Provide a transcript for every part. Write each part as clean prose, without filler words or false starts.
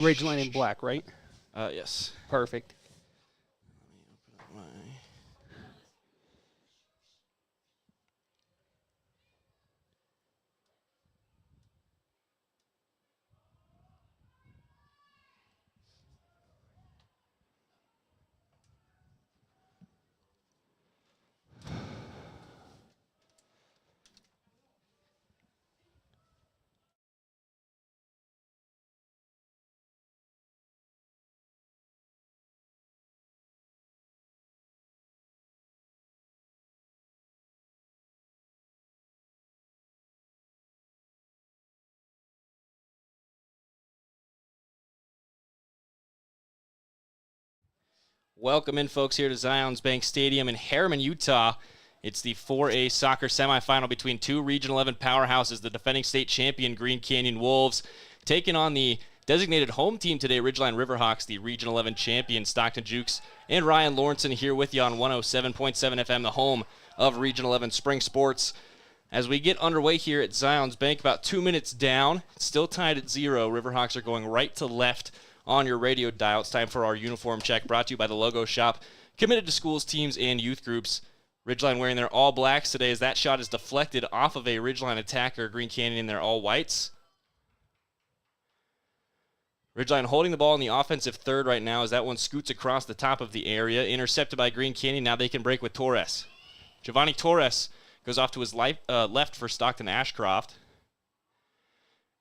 Ridgeline in black, right? Yes. Perfect. Welcome in, folks, here to Zions Bank Stadium in Harriman, Utah. It's the 4A soccer semifinal between two Region 11 powerhouses, the defending state champion Green Canyon Wolves, taking on the designated home team today, Ridgeline Riverhawks, the Region 11 champion Stockton Jukes, and Ryan Lawrenson here with you on 107.7 FM, the home of Region 11 Spring Sports. As we get underway here at Zions Bank, about 2 minutes down, still tied at 0. Riverhawks are going right to left on your radio dial. It's time for our uniform check, brought to you by the Logo Shop, committed to schools, teams, and youth groups. Ridgeline wearing their all blacks today as that shot is deflected off of a Ridgeline attacker. Green Canyon in their all whites. Ridgeline holding the ball in the offensive third right now as that one scoots across the top of the area. Intercepted by Green Canyon. Now they can break with Torres. Giovanni Torres goes off to his left for Stockton Ashcroft.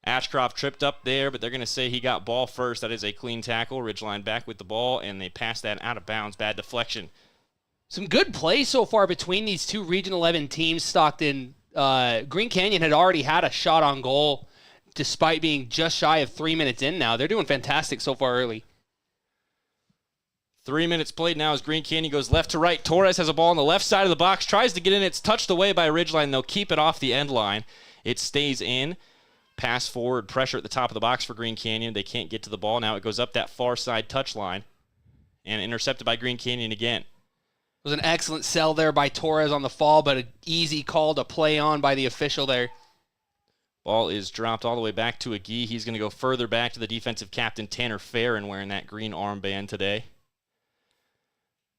Ashcroft tripped up there, but they're going to say he got ball first. That is a clean tackle. Ridgeline back with the ball, and they pass that out of bounds. Bad deflection. Some good play so far between these two Region 11 teams. Stockton, Green Canyon had already had a shot on goal despite being just shy of 3 minutes in now. They're doing fantastic so far early. 3 minutes played now as Green Canyon goes left to right. Torres has a ball on the left side of the box, tries to get in. It's touched away by Ridgeline. They'll keep it off the end line. It stays in. Pass forward, pressure at the top of the box for Green Canyon. They can't get to the ball. Now it goes up that far side touch line and intercepted by Green Canyon again. It was an excellent sell there by Torres on the fall, but an easy call to play on by the official there. Ball is dropped all the way back to Agee. He's going to go further back to the defensive captain, Tanner Farron, wearing that green armband today.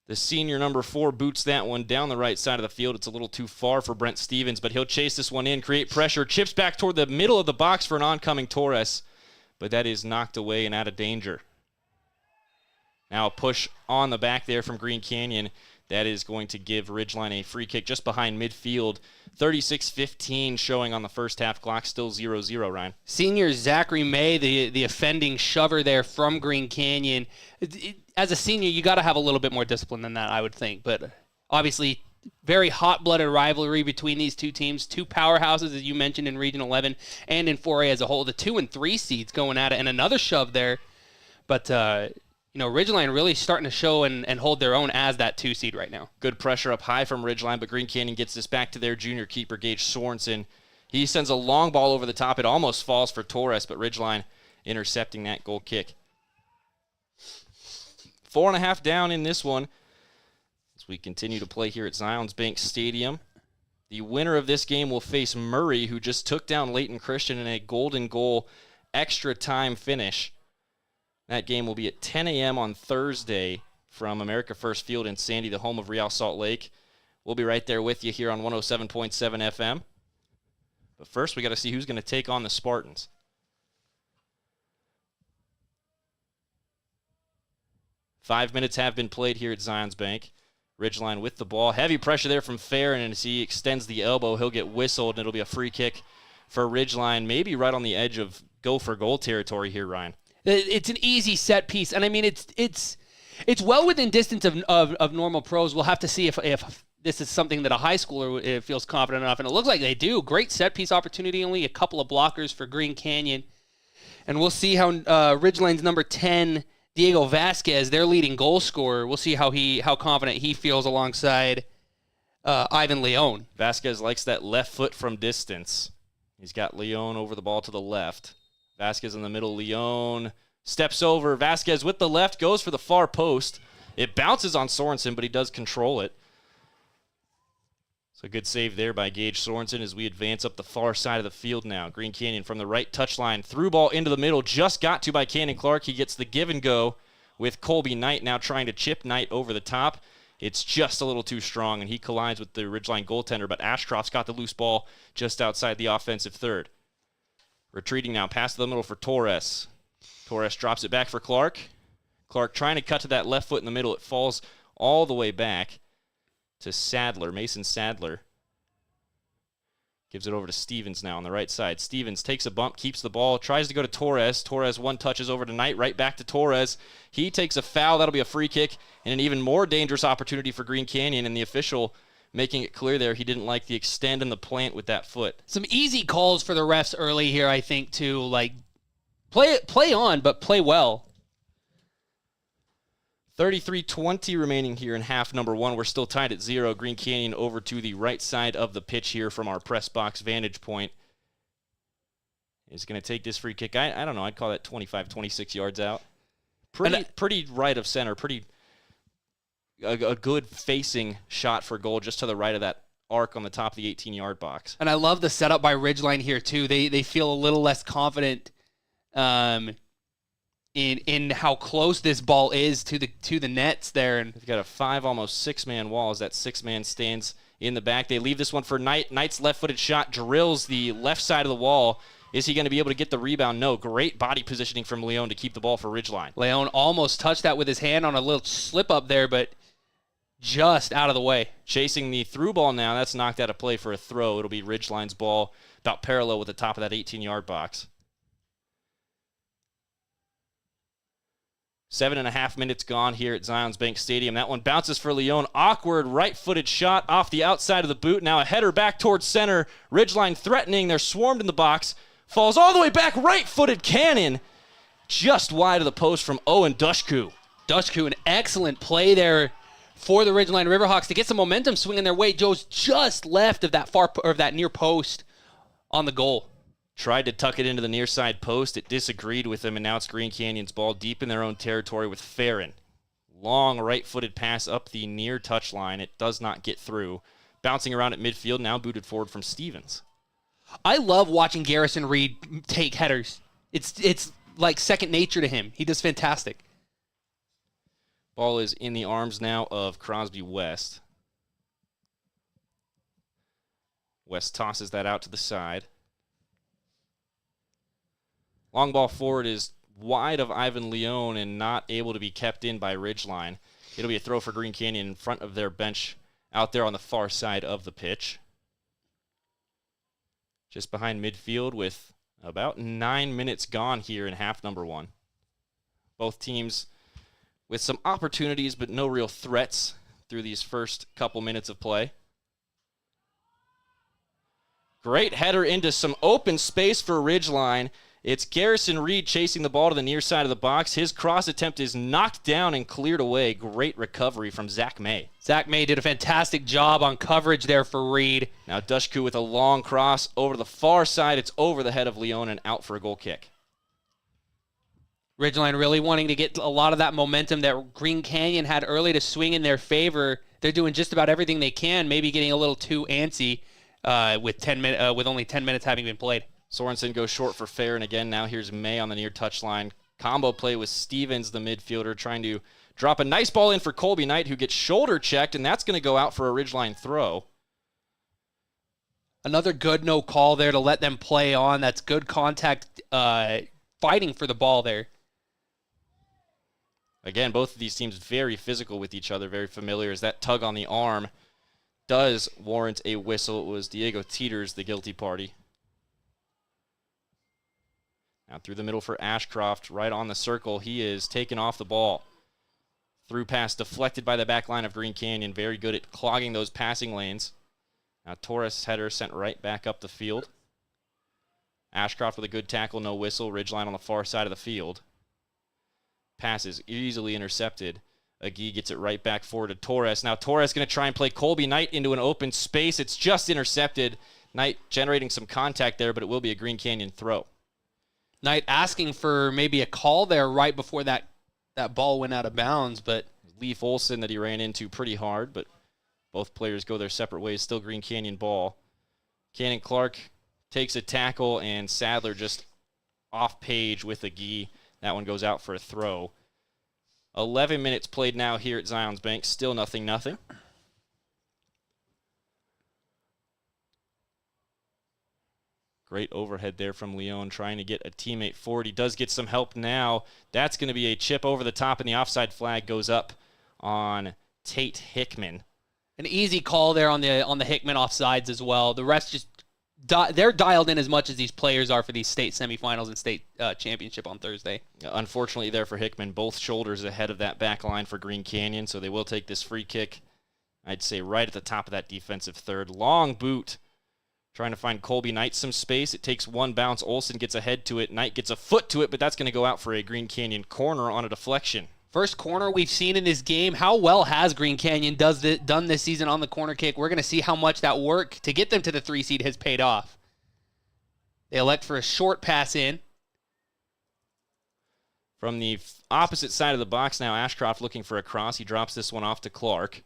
The senior number 4 boots that one down the right side of the field. It's a little too far for Brent Stevens, but he'll chase this one in, create pressure, chips back toward the middle of the box for an oncoming Torres, but that is knocked away and out of danger. Now a push on the back there from Green Canyon. That is going to give Ridgeline a free kick just behind midfield. 36-15 showing on the first half clock, still 0-0, Ryan. Senior Zachary May, the offending shover there from Green Canyon. As a senior, you got to have a little bit more discipline than that, I would think. But obviously, very hot-blooded rivalry between these two teams. Two powerhouses, as you mentioned, in Region 11 and in 4A as a whole. The 2 and 3 seeds going at it, and another shove there. But, Ridgeline really starting to show and hold their own as that 2 seed right now. Good pressure up high from Ridgeline, but Green Canyon gets this back to their junior keeper, Gage Sorensen. He sends a long ball over the top. It almost falls for Torres, but Ridgeline intercepting that goal kick. 4.5 down in this one as we continue to play here at Zions Bank Stadium. The winner of this game will face Murray, who just took down Leighton Christian in a golden goal extra time finish. That game will be at 10 a.m. on Thursday from America First Field in Sandy, the home of Real Salt Lake. We'll be right there with you here on 107.7 FM. But first, we got to see who's going to take on the Spartans. Five minutes have been played here at Zions Bank. Ridgeline with the ball. Heavy pressure there from Farron, and as he extends the elbow, he'll get whistled, and it'll be a free kick for Ridgeline, maybe right on the edge of go-for-goal territory here, Ryan. It's an easy set piece, and I mean it's well within distance of normal pros. We'll have to see if this is something that a high schooler feels confident enough, and it looks like they do. Great set piece opportunity, only a couple of blockers for Green Canyon, and we'll see how Ridgeline's number 10, Diego Vasquez, their leading goal scorer. We'll see how confident he feels alongside Ivan Leon. Vasquez likes that left foot from distance. He's got Leon over the ball to the left. Vasquez in the middle. Leon steps over. Vasquez with the left goes for the far post. It bounces on Sorensen, but he does control it. So good save there by Gage Sorensen as we advance up the far side of the field now. Green Canyon from the right touchline. Through ball into the middle. Just got to by Cannon Clark. He gets the give and go with Colby Knight now trying to chip Knight over the top. It's just a little too strong, and he collides with the Ridgeline goaltender, but Ashcroft's got the loose ball just outside the offensive third. Retreating now, pass to the middle for Torres. Torres drops it back for Clark. Clark trying to cut to that left foot in the middle. It falls all the way back to Sadler, Mason Sadler. Gives it over to Stevens now on the right side. Stevens takes a bump, keeps the ball, tries to go to Torres. Torres one touches over to Knight, right back to Torres. He takes a foul. That'll be a free kick and an even more dangerous opportunity for Green Canyon, and the official making it clear there he didn't like the extend and the plant with that foot. Some easy calls for the refs early here, I think, to like play on, but play well. 33-20 remaining here in half number one. We're still tied at 0. Green Canyon over to the right side of the pitch here from our press box vantage point. Is going to take this free kick. I don't know. I'd call that 25, 26 yards out. Pretty right of center. A good facing shot for goal just to the right of that arc on the top of the 18-yard box. And I love the setup by Ridgeline here, too. They feel a little less confident in how close this ball is to the nets there. And they've got a 5, almost 6-man wall as that 6-man stands in the back. They leave this one for Knight. Knight's left-footed shot drills the left side of the wall. Is he going to be able to get the rebound? No. Great body positioning from Leon to keep the ball for Ridgeline. Leon almost touched that with his hand on a little slip up there, but just out of the way. Chasing the through ball now. That's knocked out of play for a throw. It'll be Ridgeline's ball about parallel with the top of that 18-yard box. 7.5 minutes gone here at Zions Bank Stadium. That one bounces for Leon. Awkward right-footed shot off the outside of the boot. Now a header back towards center. Ridgeline threatening. They're swarmed in the box. Falls all the way back. Right-footed cannon. Just wide of the post from Owen Dushku. Dushku, an excellent play there for the Ridgeline Riverhawks to get some momentum swinging their way. Joe's just left of that near post on the goal. Tried to tuck it into the near side post. It disagreed with him, and now it's Green Canyon's ball deep in their own territory with Farron. Long right-footed pass up the near touchline. It does not get through. Bouncing around at midfield, now booted forward from Stevens. I love watching Garrison Reed take headers. It's like second nature to him. He does fantastic. Ball is in the arms now of Crosby West. West tosses that out to the side. Long ball forward is wide of Ivan Leon and not able to be kept in by Ridgeline. It'll be a throw for Green Canyon in front of their bench out there on the far side of the pitch. Just behind midfield with about 9 minutes gone here in half number one. Both teams with some opportunities but no real threats through these first couple minutes of play. Great header into some open space for Ridgeline. It's Garrison Reed chasing the ball to the near side of the box. His cross attempt is knocked down and cleared away. Great recovery from Zach May. Zach May did a fantastic job on coverage there for Reed. Now Dushku with a long cross over to the far side. It's over the head of Leon and out for a goal kick. Ridgeline really wanting to get a lot of that momentum that Green Canyon had early to swing in their favor. They're doing just about everything they can, maybe getting a little too antsy with only 10 minutes having been played. Sorensen goes short for fair, and again, now here's May on the near touchline. Combo play with Stevens, the midfielder, trying to drop a nice ball in for Colby Knight, who gets shoulder checked, and that's going to go out for a Ridgeline throw. Another good no call there to let them play on. That's good contact, fighting for the ball there. Again, both of these teams very physical with each other, very familiar, as that tug on the arm does warrant a whistle. It was Diego Teeters, the guilty party. Now through the middle for Ashcroft, right on the circle. He is taken off the ball. Through pass deflected by the back line of Green Canyon. Very good at clogging those passing lanes. Now Torres' header sent right back up the field. Ashcroft with a good tackle, no whistle. Ridgeline on the far side of the field. Pass is easily intercepted. Agee gets it right back forward to Torres. Now Torres going to try and play Colby Knight into an open space. It's just intercepted. Knight generating some contact there, but it will be a Green Canyon throw. Knight asking for maybe a call there right before that ball went out of bounds, but Leif Olson that he ran into pretty hard, but Both players go their separate ways. Still Green Canyon ball. Cannon Clark takes a tackle, and Sadler just off page with a gi. That one goes out for a throw. 11 minutes played now here at Zions Bank. Still 0-0. Great overhead there from Leone trying to get a teammate forward. He does get some help now. That's going to be a chip over the top, and the offside flag goes up on Tate Hickman. An easy call there on the Hickman offsides as well. The rest just they're dialed in as much as these players are for these state semifinals and state championship on Thursday. Unfortunately there for Hickman, both shoulders ahead of that back line for Green Canyon, so they will take this free kick, I'd say right at the top of that defensive third. Long boot. Trying to find Colby Knight some space. It takes one bounce. Olsen gets ahead to it. Knight gets a foot to it, but that's going to go out for a Green Canyon corner on a deflection. First corner we've seen in this game. How well has Green Canyon done this season on the corner kick? We're going to see how much that work to get them to the 3 seed has paid off. They elect for a short pass in. From the opposite side of the box now, Ashcroft looking for a cross. He drops this one off to Clark.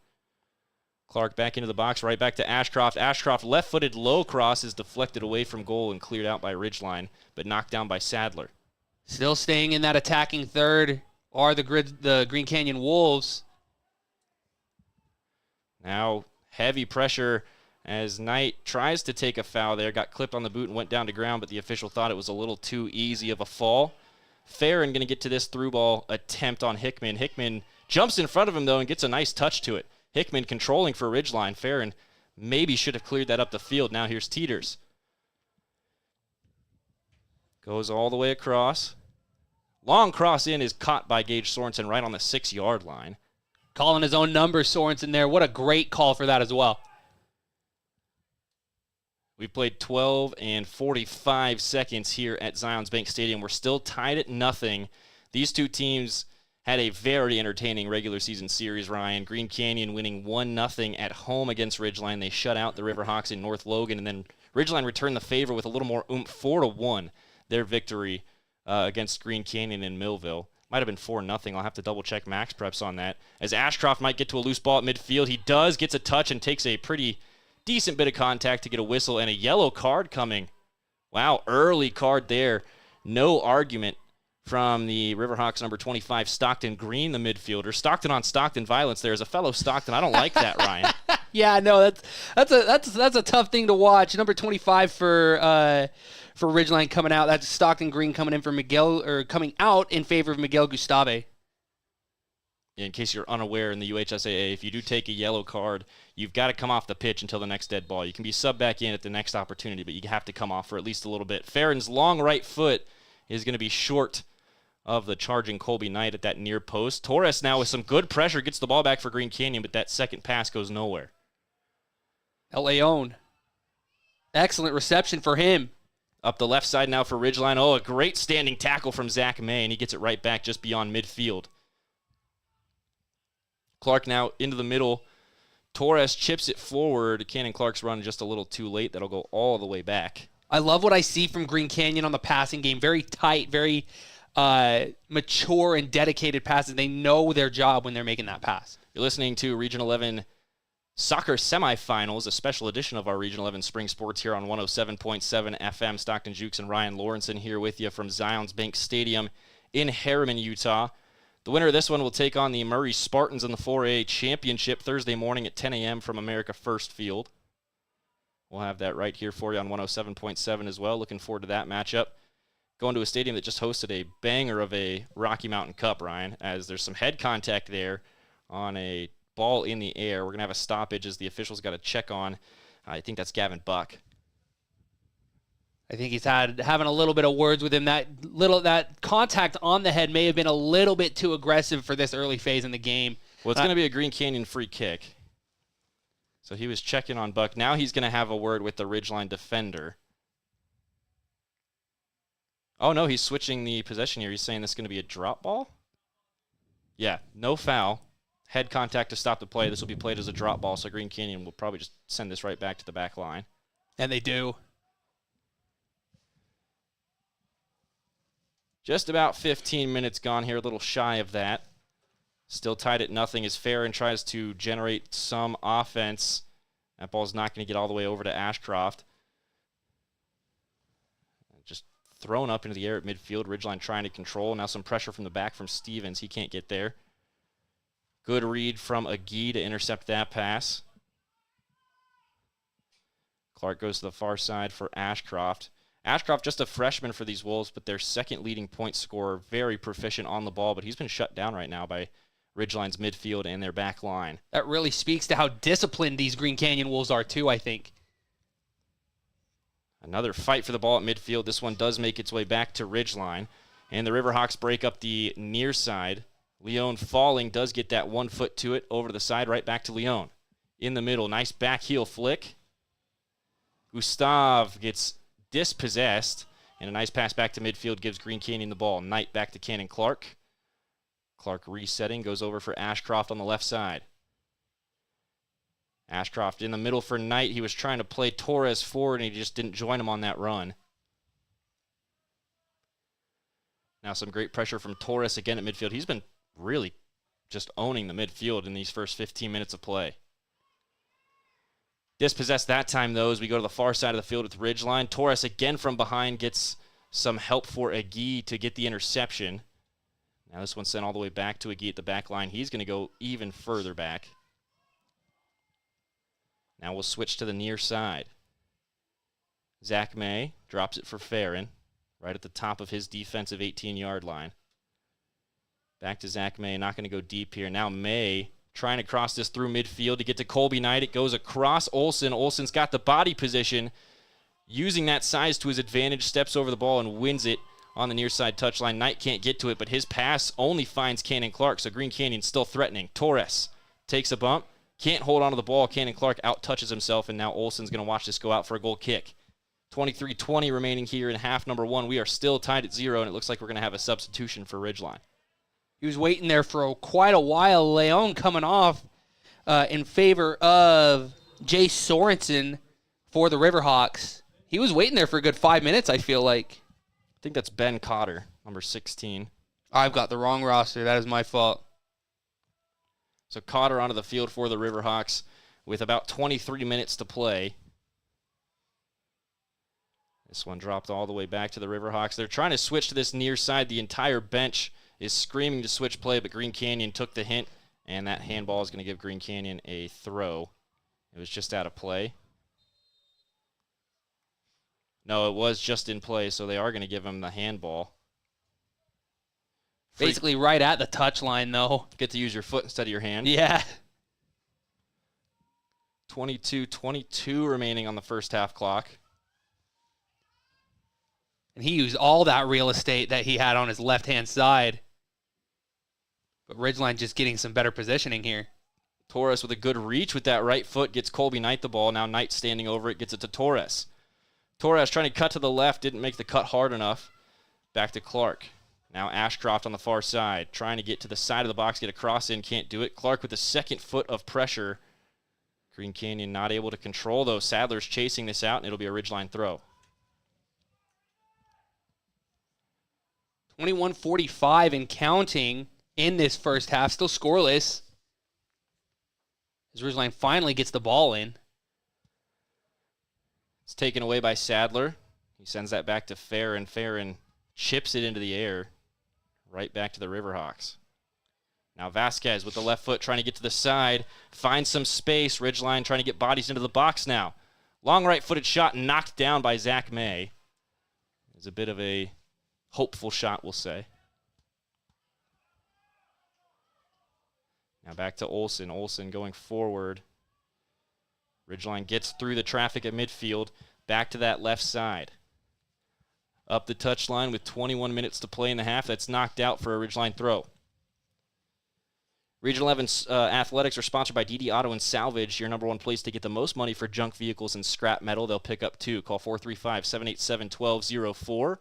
Clark back into the box, right back to Ashcroft. Ashcroft left-footed low cross is deflected away from goal and cleared out by Ridgeline, but knocked down by Sadler. Still staying in that attacking third are the Green Canyon Wolves. Now heavy pressure as Knight tries to take a foul there. Got clipped on the boot and went down to ground, but the official thought it was a little too easy of a fall. Farron going to get to this through ball attempt on Hickman. Hickman jumps in front of him, though, and gets a nice touch to it. Hickman controlling for Ridgeline. Farron maybe should have cleared that up the field. Now here's Teeters. Goes all the way across. Long cross in is caught by Gage Sorensen right on the 6-yard line. Calling his own number, Sorensen there. What a great call for that as well. We played 12 and 45 seconds here at Zions Bank Stadium. We're still tied at 0. These two teams had a very entertaining regular season series, Ryan. Green Canyon winning 1-0 at home against Ridgeline. They shut out the Riverhawks in North Logan, and then Ridgeline returned the favor with a little more oomph, 4-1, their victory against Green Canyon in Millville. Might have been 4-0. I'll have to double-check Max Preps on that. As Ashcroft might get to a loose ball at midfield, he does, gets a touch, and takes a pretty decent bit of contact to get a whistle, and a yellow card coming. Wow, early card there. No argument from the Riverhawks number 25, Stockton Green, the midfielder. Stockton on Stockton violence there. As a fellow Stockton, I don't like that, Ryan. Yeah, no, that's a tough thing to watch. Number 25 for Ridgeline coming out. That's Stockton Green coming in for coming out in favor of Miguel Gustave. In case you're unaware, in the UHSAA, if you do take a yellow card, you've got to come off the pitch until the next dead ball. You can be subbed back in at the next opportunity, but you have to come off for at least a little bit. Farron's long right foot is going to be short of the charging Colby Knight at that near post. Torres now with some good pressure gets the ball back for Green Canyon, but that second pass goes nowhere. El Leon. Excellent reception for him. Up the left side now for Ridgeline. Oh, a great standing tackle from Zach May, and he gets it right back just beyond midfield. Clark now into the middle. Torres chips it forward. Cannon Clark's running just a little too late. That'll go all the way back. I love what I see from Green Canyon on the passing game. Very tight, very mature and dedicated passes. They know their job when they're making that pass. You're listening to Region 11 Soccer Semifinals, a special edition of our Region 11 Spring Sports here on 107.7 FM. Stockton Jukes and Ryan Lawrenson here with you from Zions Bank Stadium in Harriman, Utah. The winner of this one will take on the Murray Spartans in the 4A Championship Thursday morning at 10 a.m. from America First Field. We'll have that right here for you on 107.7 as well. Looking forward to that matchup. Going to a stadium that just hosted a banger of a Rocky Mountain Cup, Ryan, as there's some head contact there on a ball in the air. We're going to have a stoppage as the officials got to check on. I think that's Gavin Buck. I think he's having a little bit of words with him. That contact on the head may have been a little bit too aggressive for this early phase in the game. Well, it's going to be a Green Canyon free kick. So he was checking on Buck. Now he's going to have a word with the Ridgeline defender. Oh, no, he's switching the possession here. He's saying this is going to be a drop ball? Yeah, no foul. Head contact to stop the play. This will be played as a drop ball, so Green Canyon will probably just send this right back to the back line. And they do. Just about 15 minutes gone here, a little shy of that. Still tied at nothing as Farron tries to generate some offense. That ball's not going to get all the way over to Ashcroft. Just thrown up into the air at midfield. Ridgeline trying to control. Now some pressure from the back from Stevens. He can't get there. Good read from Agee to intercept that pass. Clark goes to the far side for Ashcroft. Ashcroft, just a freshman for these Wolves, but their second leading point scorer, very proficient on the ball, but he's been shut down right now by Ridgeline's midfield and their back line. That really speaks to how disciplined these Green Canyon Wolves are, too, I think. Another fight for the ball at midfield. This one does make its way back to Ridgeline, and the Riverhawks break up the near side. Leon falling does get that 1 foot to it, over to the side, right back to Leon. In the middle, nice back heel flick. Gustav gets dispossessed, and a nice pass back to midfield gives Green Canyon the ball. Knight back to Cannon Clark. Clark resetting, goes over for Ashcroft on the left side. Ashcroft in the middle for Knight. He was trying to play Torres forward, and he just didn't join him on that run. Now some great pressure from Torres again at midfield. He's been really just owning the midfield in these first 15 minutes of play. Dispossessed that time, though, as we go to the far side of the field with Ridgeline. Torres again from behind gets some help for Agee to get the interception. Now this one's sent all the way back to Agee at the back line. He's going to go even further back. Now we'll switch to the near side. Zach May drops it for Farron, right at the top of his defensive 18-yard line. Back to Zach May, not going to go deep here. Now May trying to cross this through midfield to get to Colby Knight. It goes across Olsen. Olsen's got the body position, using that size to his advantage, steps over the ball and wins it on the near side touchline. Knight can't get to it, but his pass only finds Cannon Clark, so Green Canyon's still threatening. Torres takes a bump, can't hold onto the ball. Cannon Clark out-touches himself, and now Olsen's going to watch this go out for a goal kick. 23-20 remaining here in half number 1. We are still tied at 0, and it looks like we're going to have a substitution for Ridgeline. He was waiting there for quite a while. Leon coming off in favor of Jay Sorensen for the Riverhawks. He was waiting there for a good 5 minutes, I feel like. I think that's Ben Cotter, number 16. I've got the wrong roster. That is my fault. So Cotter onto the field for the Riverhawks with about 23 minutes to play. This one dropped all the way back to the Riverhawks. They're trying to switch to this near side. The entire bench is screaming to switch play, but Green Canyon took the hint, and that handball is going to give Green Canyon a throw. It was just out of play. No, it was just in play, so they are going to give him the handball. Basically right at the touchline, though. Get to use your foot instead of your hand. Yeah. 22-22 remaining on the first half clock. And he used all that real estate that he had on his left-hand side. But Ridgeline just getting some better positioning here. Torres with a good reach with that right foot gets Colby Knight the ball. Now Knight standing over it, gets it to Torres. Torres trying to cut to the left, didn't make the cut hard enough. Back to Clark. Now Ashcroft on the far side, trying to get to the side of the box, get a cross in, can't do it. Clark with the second foot of pressure. Green Canyon not able to control, though. Sadler's chasing this out, and it'll be a Ridgeline throw. 21:45 and counting in this first half, still scoreless. As Ridgeline finally gets the ball in. It's taken away by Sadler. He sends that back to Farron. Farron chips it into the air, right back to the Riverhawks. Now Vasquez with the left foot trying to get to the side, finds some space. Ridgeline trying to get bodies into the box now. Long right-footed shot knocked down by Zach May. It's a bit of a hopeful shot, we'll say. Now back to Olsen. Olsen going forward. Ridgeline gets through the traffic at midfield, back to that left side. Up the touchline with 21 minutes to play in the half. That's knocked out for a Ridgeline throw. Region 11 athletics are sponsored by DD Auto and Salvage, your number one place to get the most money for junk vehicles and scrap metal. They'll pick up two. Call 435-787-1204.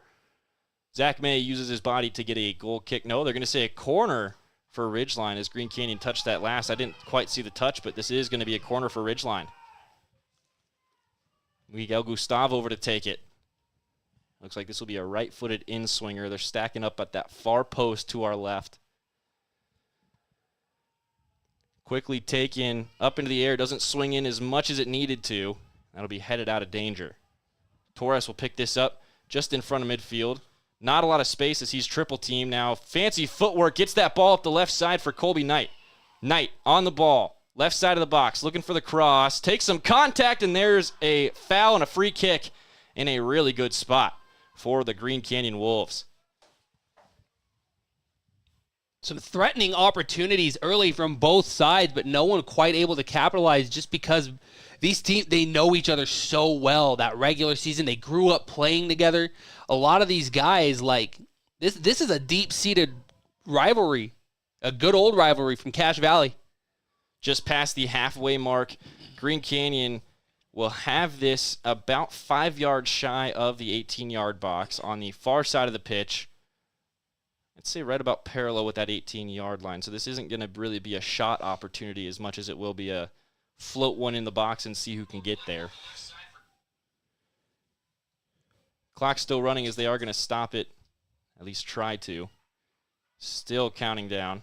Zach May uses his body to get a goal kick. No, they're going to say a corner for Ridgeline as Green Canyon touched that last. I didn't quite see the touch, but this is going to be a corner for Ridgeline. Miguel Gustavo over to take it. Looks like this will be a right-footed in-swinger. They're stacking up at that far post to our left. Quickly taken up into the air. Doesn't swing in as much as it needed to. That'll be headed out of danger. Torres will pick this up just in front of midfield. Not a lot of space as he's triple team now. Fancy footwork. Gets that ball up the left side for Colby Knight. Knight on the ball. Left side of the box. Looking for the cross. Takes some contact, and there's a foul and a free kick in a really good spot for the Green Canyon Wolves. Some threatening opportunities early from both sides, but no one quite able to capitalize just because these teams, they know each other so well. That regular season, they grew up playing together. A lot of these guys, like, this is a deep-seated rivalry, a good old rivalry from Cache Valley. Just past the halfway mark, Green Canyon will have this about 5 yards shy of the 18-yard box on the far side of the pitch. I'd say right about parallel with that 18-yard line. So this isn't going to really be a shot opportunity as much as it will be a float one in the box and see who can get there. Clock's still running as they are going to stop it, at least try to. Still counting down.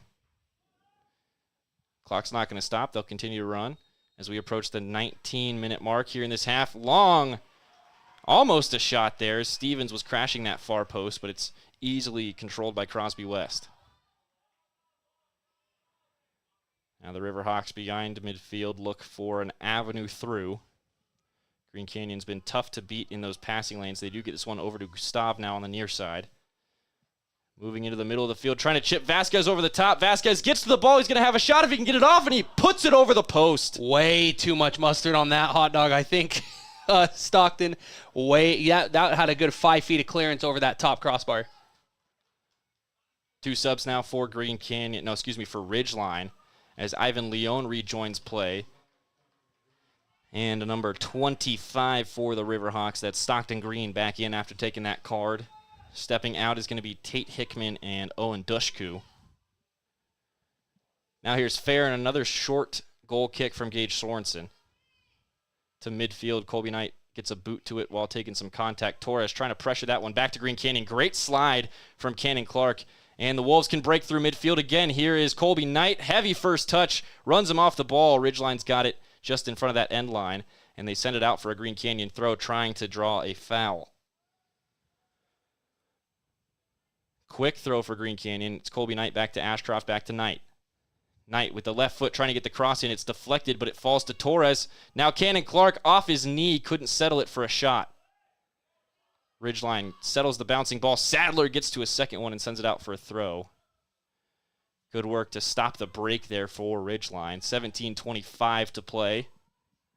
Clock's not going to stop. They'll continue to run as we approach the 19-minute mark here in this half. Long, almost a shot there. Stevens was crashing that far post, but it's easily controlled by Crosby West. Now the Riverhawks behind midfield look for an avenue through. Green Canyon's been tough to beat in those passing lanes. They do get this one over to Gustav now on the near side. Moving into the middle of the field, trying to chip Vasquez over the top. Vasquez gets to the ball. He's going to have a shot if he can get it off, and he puts it over the post. Way too much mustard on that hot dog, I think. Stockton, that had a good 5 feet of clearance over that top crossbar. 2 subs now for for Ridgeline, as Ivan Leone rejoins play. And a number 25 for the Riverhawks. That's Stockton Green back in after taking that card. Stepping out is going to be Tate Hickman and Owen Dushku. Now here's Fair and another short goal kick from Gage Sorensen. To midfield, Colby Knight gets a boot to it while taking some contact. Torres trying to pressure that one back to Green Canyon. Great slide from Cannon Clark. And the Wolves can break through midfield again. Here is Colby Knight. Heavy first touch. Runs him off the ball. Ridgeline's got it just in front of that end line. And they send it out for a Green Canyon throw, trying to draw a foul. Quick throw for Green Canyon. It's Colby Knight back to Ashcroft, back to Knight. Knight with the left foot trying to get the cross in. It's deflected, but it falls to Torres. Now Cannon Clark off his knee. Couldn't settle it for a shot. Ridgeline settles the bouncing ball. Sadler gets to a second one and sends it out for a throw. Good work to stop the break there for Ridgeline. 17:25 to play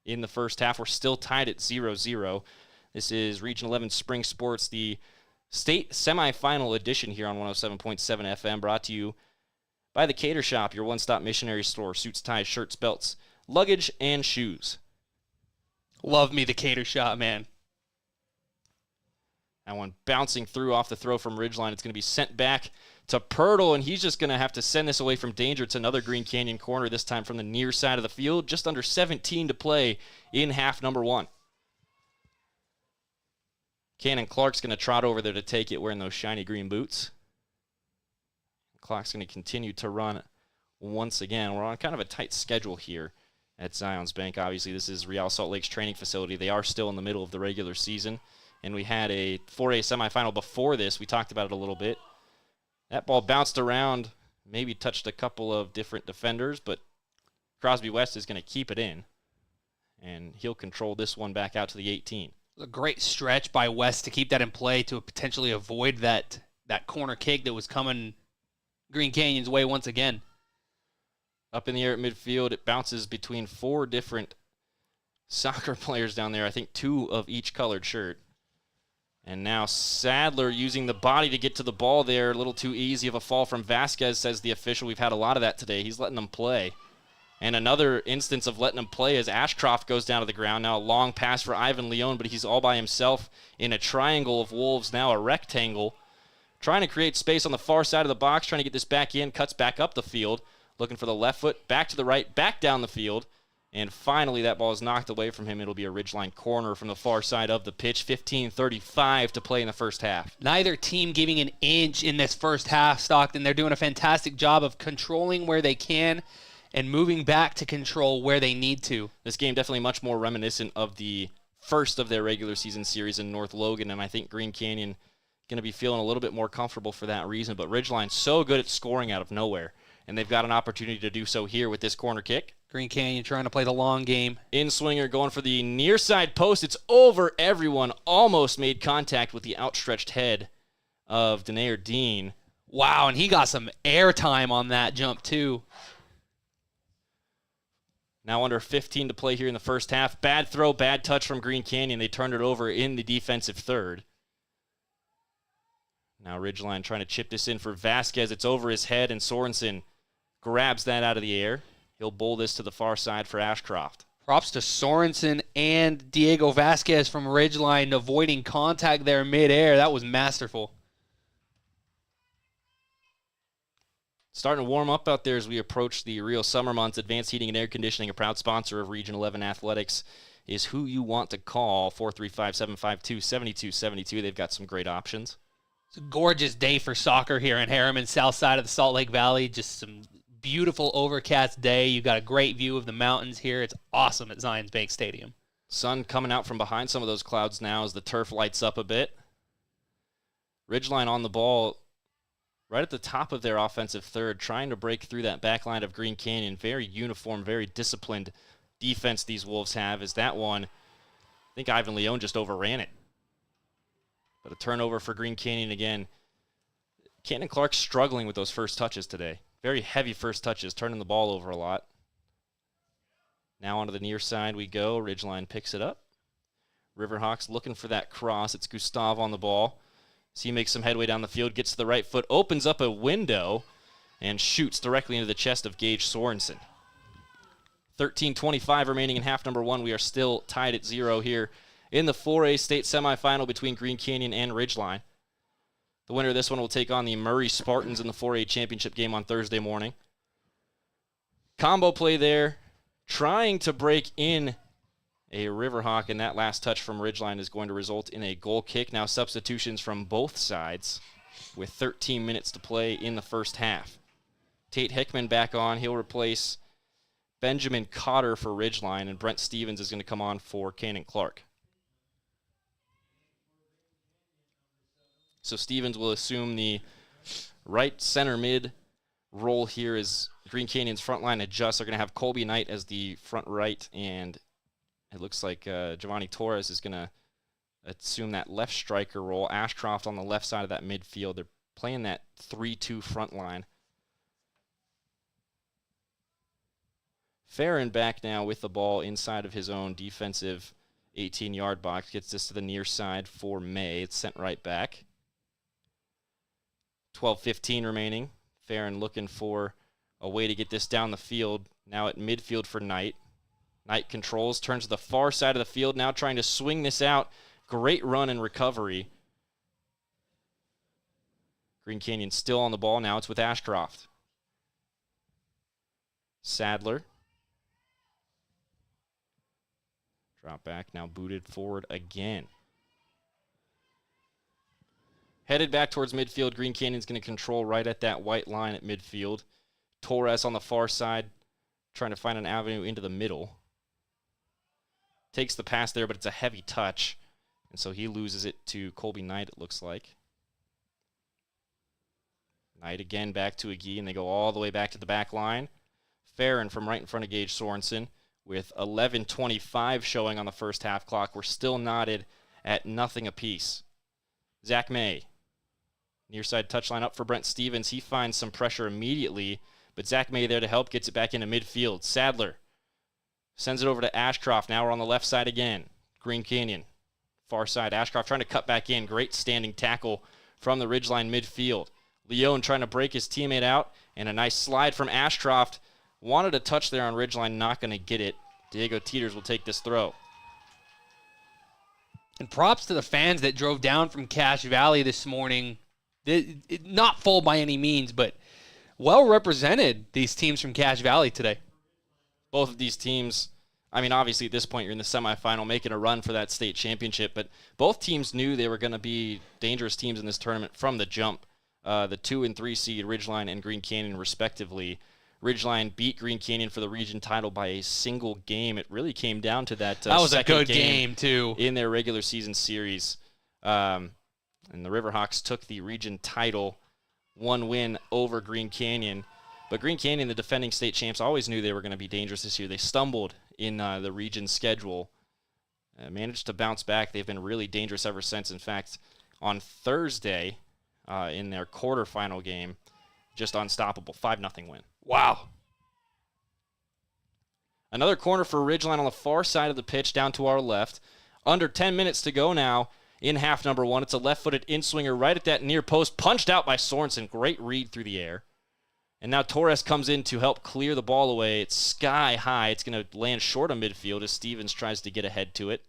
in the first half. We're still tied at 0-0. This is Region 11 Spring Sports, the state semifinal edition here on 107.7 FM, brought to you by the Cater Shop, your one-stop missionary store. Suits, ties, shirts, belts, luggage, and shoes. Love me the Cater Shop, man. That one bouncing through off the throw from Ridgeline. It's going to be sent back to Pirtle, and he's just going to have to send this away from danger. It's another Green Canyon corner, this time from the near side of the field. Just under 17 to play in half number 1. Cannon Clark's going to trot over there to take it wearing those shiny green boots. Clock's going to continue to run once again. We're on kind of a tight schedule here at Zions Bank. Obviously, this is Real Salt Lake's training facility. They are still in the middle of the regular season. And we had a 4A semifinal before this. We talked about it a little bit. That ball bounced around, maybe touched a couple of different defenders, but Crosby West is going to keep it in. And he'll control this one back out to the 18. A great stretch by West to keep that in play to potentially avoid that corner kick that was coming Green Canyon's way once again. Up in the air at midfield, it bounces between 4 different soccer players down there. I think 2 of each colored shirt. And now Sadler using the body to get to the ball there. A little too easy of a fall from Vasquez, says the official. We've had a lot of that today. He's letting them play. And another instance of letting him play as Ashcroft goes down to the ground. Now a long pass for Ivan Leone, but he's all by himself in a triangle of Wolves, now a rectangle. Trying to create space on the far side of the box, trying to get this back in, cuts back up the field, looking for the left foot, back to the right, back down the field. And finally, that ball is knocked away from him. It'll be a Ridgeline corner from the far side of the pitch. 15:35 to play in the first half. Neither team giving an inch in this first half, Stockton. They're doing a fantastic job of controlling where they can and moving back to control where they need to. This game definitely much more reminiscent of the first of their regular season series in North Logan, and I think Green Canyon going to be feeling a little bit more comfortable for that reason. But Ridgeline so good at scoring out of nowhere, and they've got an opportunity to do so here with this corner kick. Green Canyon trying to play the long game. In-swinger going for the near side post. It's over everyone. Almost made contact with the outstretched head of Denayer Dean. Wow, and he got some airtime on that jump too. Now under 15 to play here in the first half. Bad throw, bad touch from Green Canyon. They turned it over in the defensive third. Now Ridgeline trying to chip this in for Vasquez. It's over his head, and Sorensen grabs that out of the air. He'll bowl this to the far side for Ashcroft. Props to Sorensen and Diego Vasquez from Ridgeline avoiding contact there midair. That was masterful. Starting to warm up out there as we approach the real summer months. Advanced Heating and Air Conditioning, a proud sponsor of Region 11 Athletics, is who you want to call. 435-752-7272. They've got some great options. It's a gorgeous day for soccer here in Harriman, south side of the Salt Lake Valley. Just some beautiful overcast day. You've got a great view of the mountains here. It's awesome at Zions Bank Stadium. Sun coming out from behind some of those clouds now as the turf lights up a bit. Ridgeline on the ball right at the top of their offensive third, trying to break through that back line of Green Canyon. Very uniform, very disciplined defense these Wolves have. Is that one, I think Ivan Leone just overran it. But a turnover for Green Canyon again. Canton Clark struggling with those first touches today. Very heavy first touches, turning the ball over a lot. Now onto the near side we go. Ridgeline picks it up. Riverhawks looking for that cross. It's Gustav on the ball. So he makes some headway down the field, gets to the right foot, opens up a window, and shoots directly into the chest of Gage Sorensen. 13:25 remaining in half number one. We are still tied at 0 here in the 4A state semifinal between Green Canyon and Ridgeline. The winner of this one will take on the Murray Spartans in the 4A championship game on Thursday morning. Combo play there, trying to break in a Riverhawk, and that last touch from Ridgeline is going to result in a goal kick. Now substitutions from both sides with 13 minutes to play in the first half. Tate Hickman back on. He'll replace Benjamin Cotter for Ridgeline, and Brent Stevens is going to come on for Cannon Clark. So Stevens will assume the right center mid role here as Green Canyon's front line adjusts. They're going to have Colby Knight as the front right, and it looks like Giovanni Torres is going to assume that left striker role. Ashcroft on the left side of that midfield. They're playing that 3-2 front line. Farron back now with the ball inside of his own defensive 18-yard box. Gets this to the near side for May. It's sent right back. 12:15 remaining. Farron looking for a way to get this down the field. Now at midfield for Knight. Knight controls, turns to the far side of the field, now trying to swing this out. Great run and recovery. Green Canyon still on the ball. Now it's with Ashcroft. Sadler. Drop back, now booted forward again. Headed back towards midfield. Green Canyon's going to control right at that white line at midfield. Torres on the far side, trying to find an avenue into the middle. Takes the pass there, but it's a heavy touch. And so he loses it to Colby Knight, it looks like. Knight again back to Agee, and they go all the way back to the back line. Farron from right in front of Gage Sorensen with 11:25 showing on the first half clock. We're still knotted at nothing apiece. Zach May. Near side touchline up for Brent Stevens. He finds some pressure immediately, but Zach May there to help, gets it back into midfield. Sadler sends it over to Ashcroft. Now we're on the left side again. Green Canyon. Far side. Ashcroft trying to cut back in. Great standing tackle from the Ridgeline midfield. Leone trying to break his teammate out. And a nice slide from Ashcroft. Wanted a touch there on Ridgeline. Not going to get it. Diego Teeters will take this throw. And props to the fans that drove down from Cache Valley this morning. Not full by any means, but well represented, these teams from Cache Valley today. Both of these teams, I mean, obviously at this point you're in the semifinal making a run for that state championship, but both teams knew they were going to be dangerous teams in this tournament from the jump. The 2 and 3 seed, Ridgeline and Green Canyon respectively. Ridgeline beat Green Canyon for the region title by a single game. It really came down to that that was a second good game, too. In their regular season series. And the Riverhawks took the region title, one win over Green Canyon. But Green Canyon, the defending state champs, always knew they were going to be dangerous this year. They stumbled in the region schedule, managed to bounce back. They've been really dangerous ever since. In fact, on Thursday, in their quarterfinal game, just unstoppable, 5-0 win. Wow. Another corner for Ridgeline on the far side of the pitch down to our left. Under 10 minutes to go now in half number one. It's a left-footed in-swinger right at that near post, punched out by Sorensen. Great read through the air. And now Torres comes in to help clear the ball away. It's sky high. It's going to land short of midfield as Stevens tries to get ahead to it.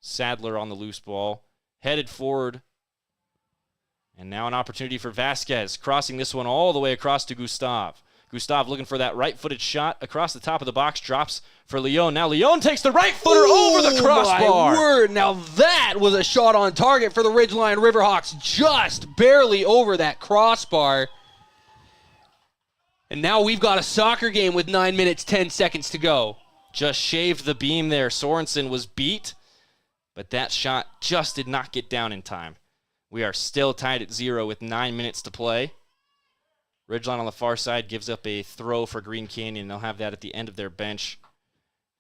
Sadler on the loose ball, headed forward. And now an opportunity for Vasquez, crossing this one all the way across to Gustav. Gustav looking for that right-footed shot across the top of the box, drops for Leon. Now Leon takes the right footer over the crossbar. My word, now that was a shot on target for the Ridgeline Riverhawks, just barely over that crossbar. And now we've got a soccer game with 9 minutes, 10 seconds to go. Just shaved the beam there. Sorensen was beat, but that shot just did not get down in time. We are still tied at 0 with 9 minutes to play. Ridgeline on the far side gives up a throw for Green Canyon. They'll have that at the end of their bench.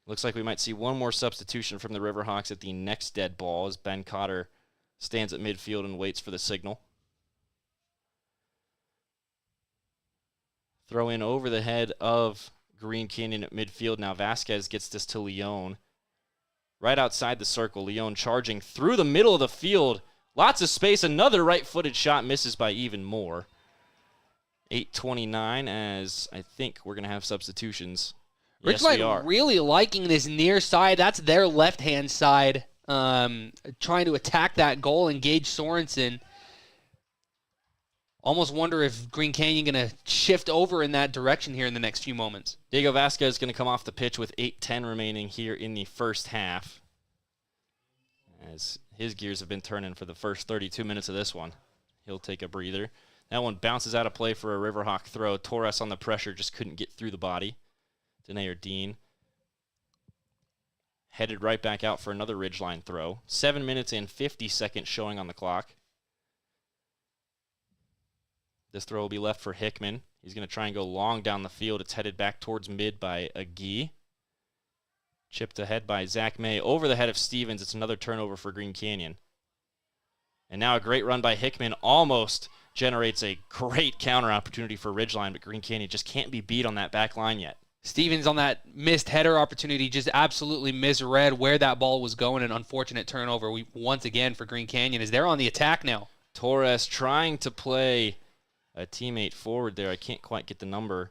Looks like we might see one more substitution from the Riverhawks at the next dead ball as Ben Cotter stands at midfield and waits for the signal. Throw in over the head of Green Canyon at midfield. Now Vasquez gets this to Leon. Right outside the circle, Leon charging through the middle of the field. Lots of space. Another right-footed shot misses by even more. 8:29 as I think we're going to have substitutions. Yes, we are. Really liking this near side. That's their left-hand side. Trying to attack that goal, engage Sorensen. Almost wonder if Green Canyon going to shift over in that direction here in the next few moments. Diego Vasquez is going to come off the pitch with 8:10 remaining here in the first half, as his gears have been turning for the first 32 minutes of this one. He'll take a breather. That one bounces out of play for a Riverhawk throw. Torres on the pressure just couldn't get through the body. Denayer Dean headed right back out for another Ridgeline throw. 7 minutes and 50 seconds showing on the clock. This throw will be left for Hickman. He's going to try and go long down the field. It's headed back towards mid by Agee. Chipped ahead by Zach May. Over the head of Stevens. It's another turnover for Green Canyon. And now a great run by Hickman almost generates a great counter opportunity for Ridgeline, but Green Canyon just can't be beat on that back line yet. Stevens on that missed header opportunity just absolutely misread where that ball was going. An unfortunate turnover once again for Green Canyon as they're on the attack now. Torres trying to play a teammate forward there. I can't quite get the number.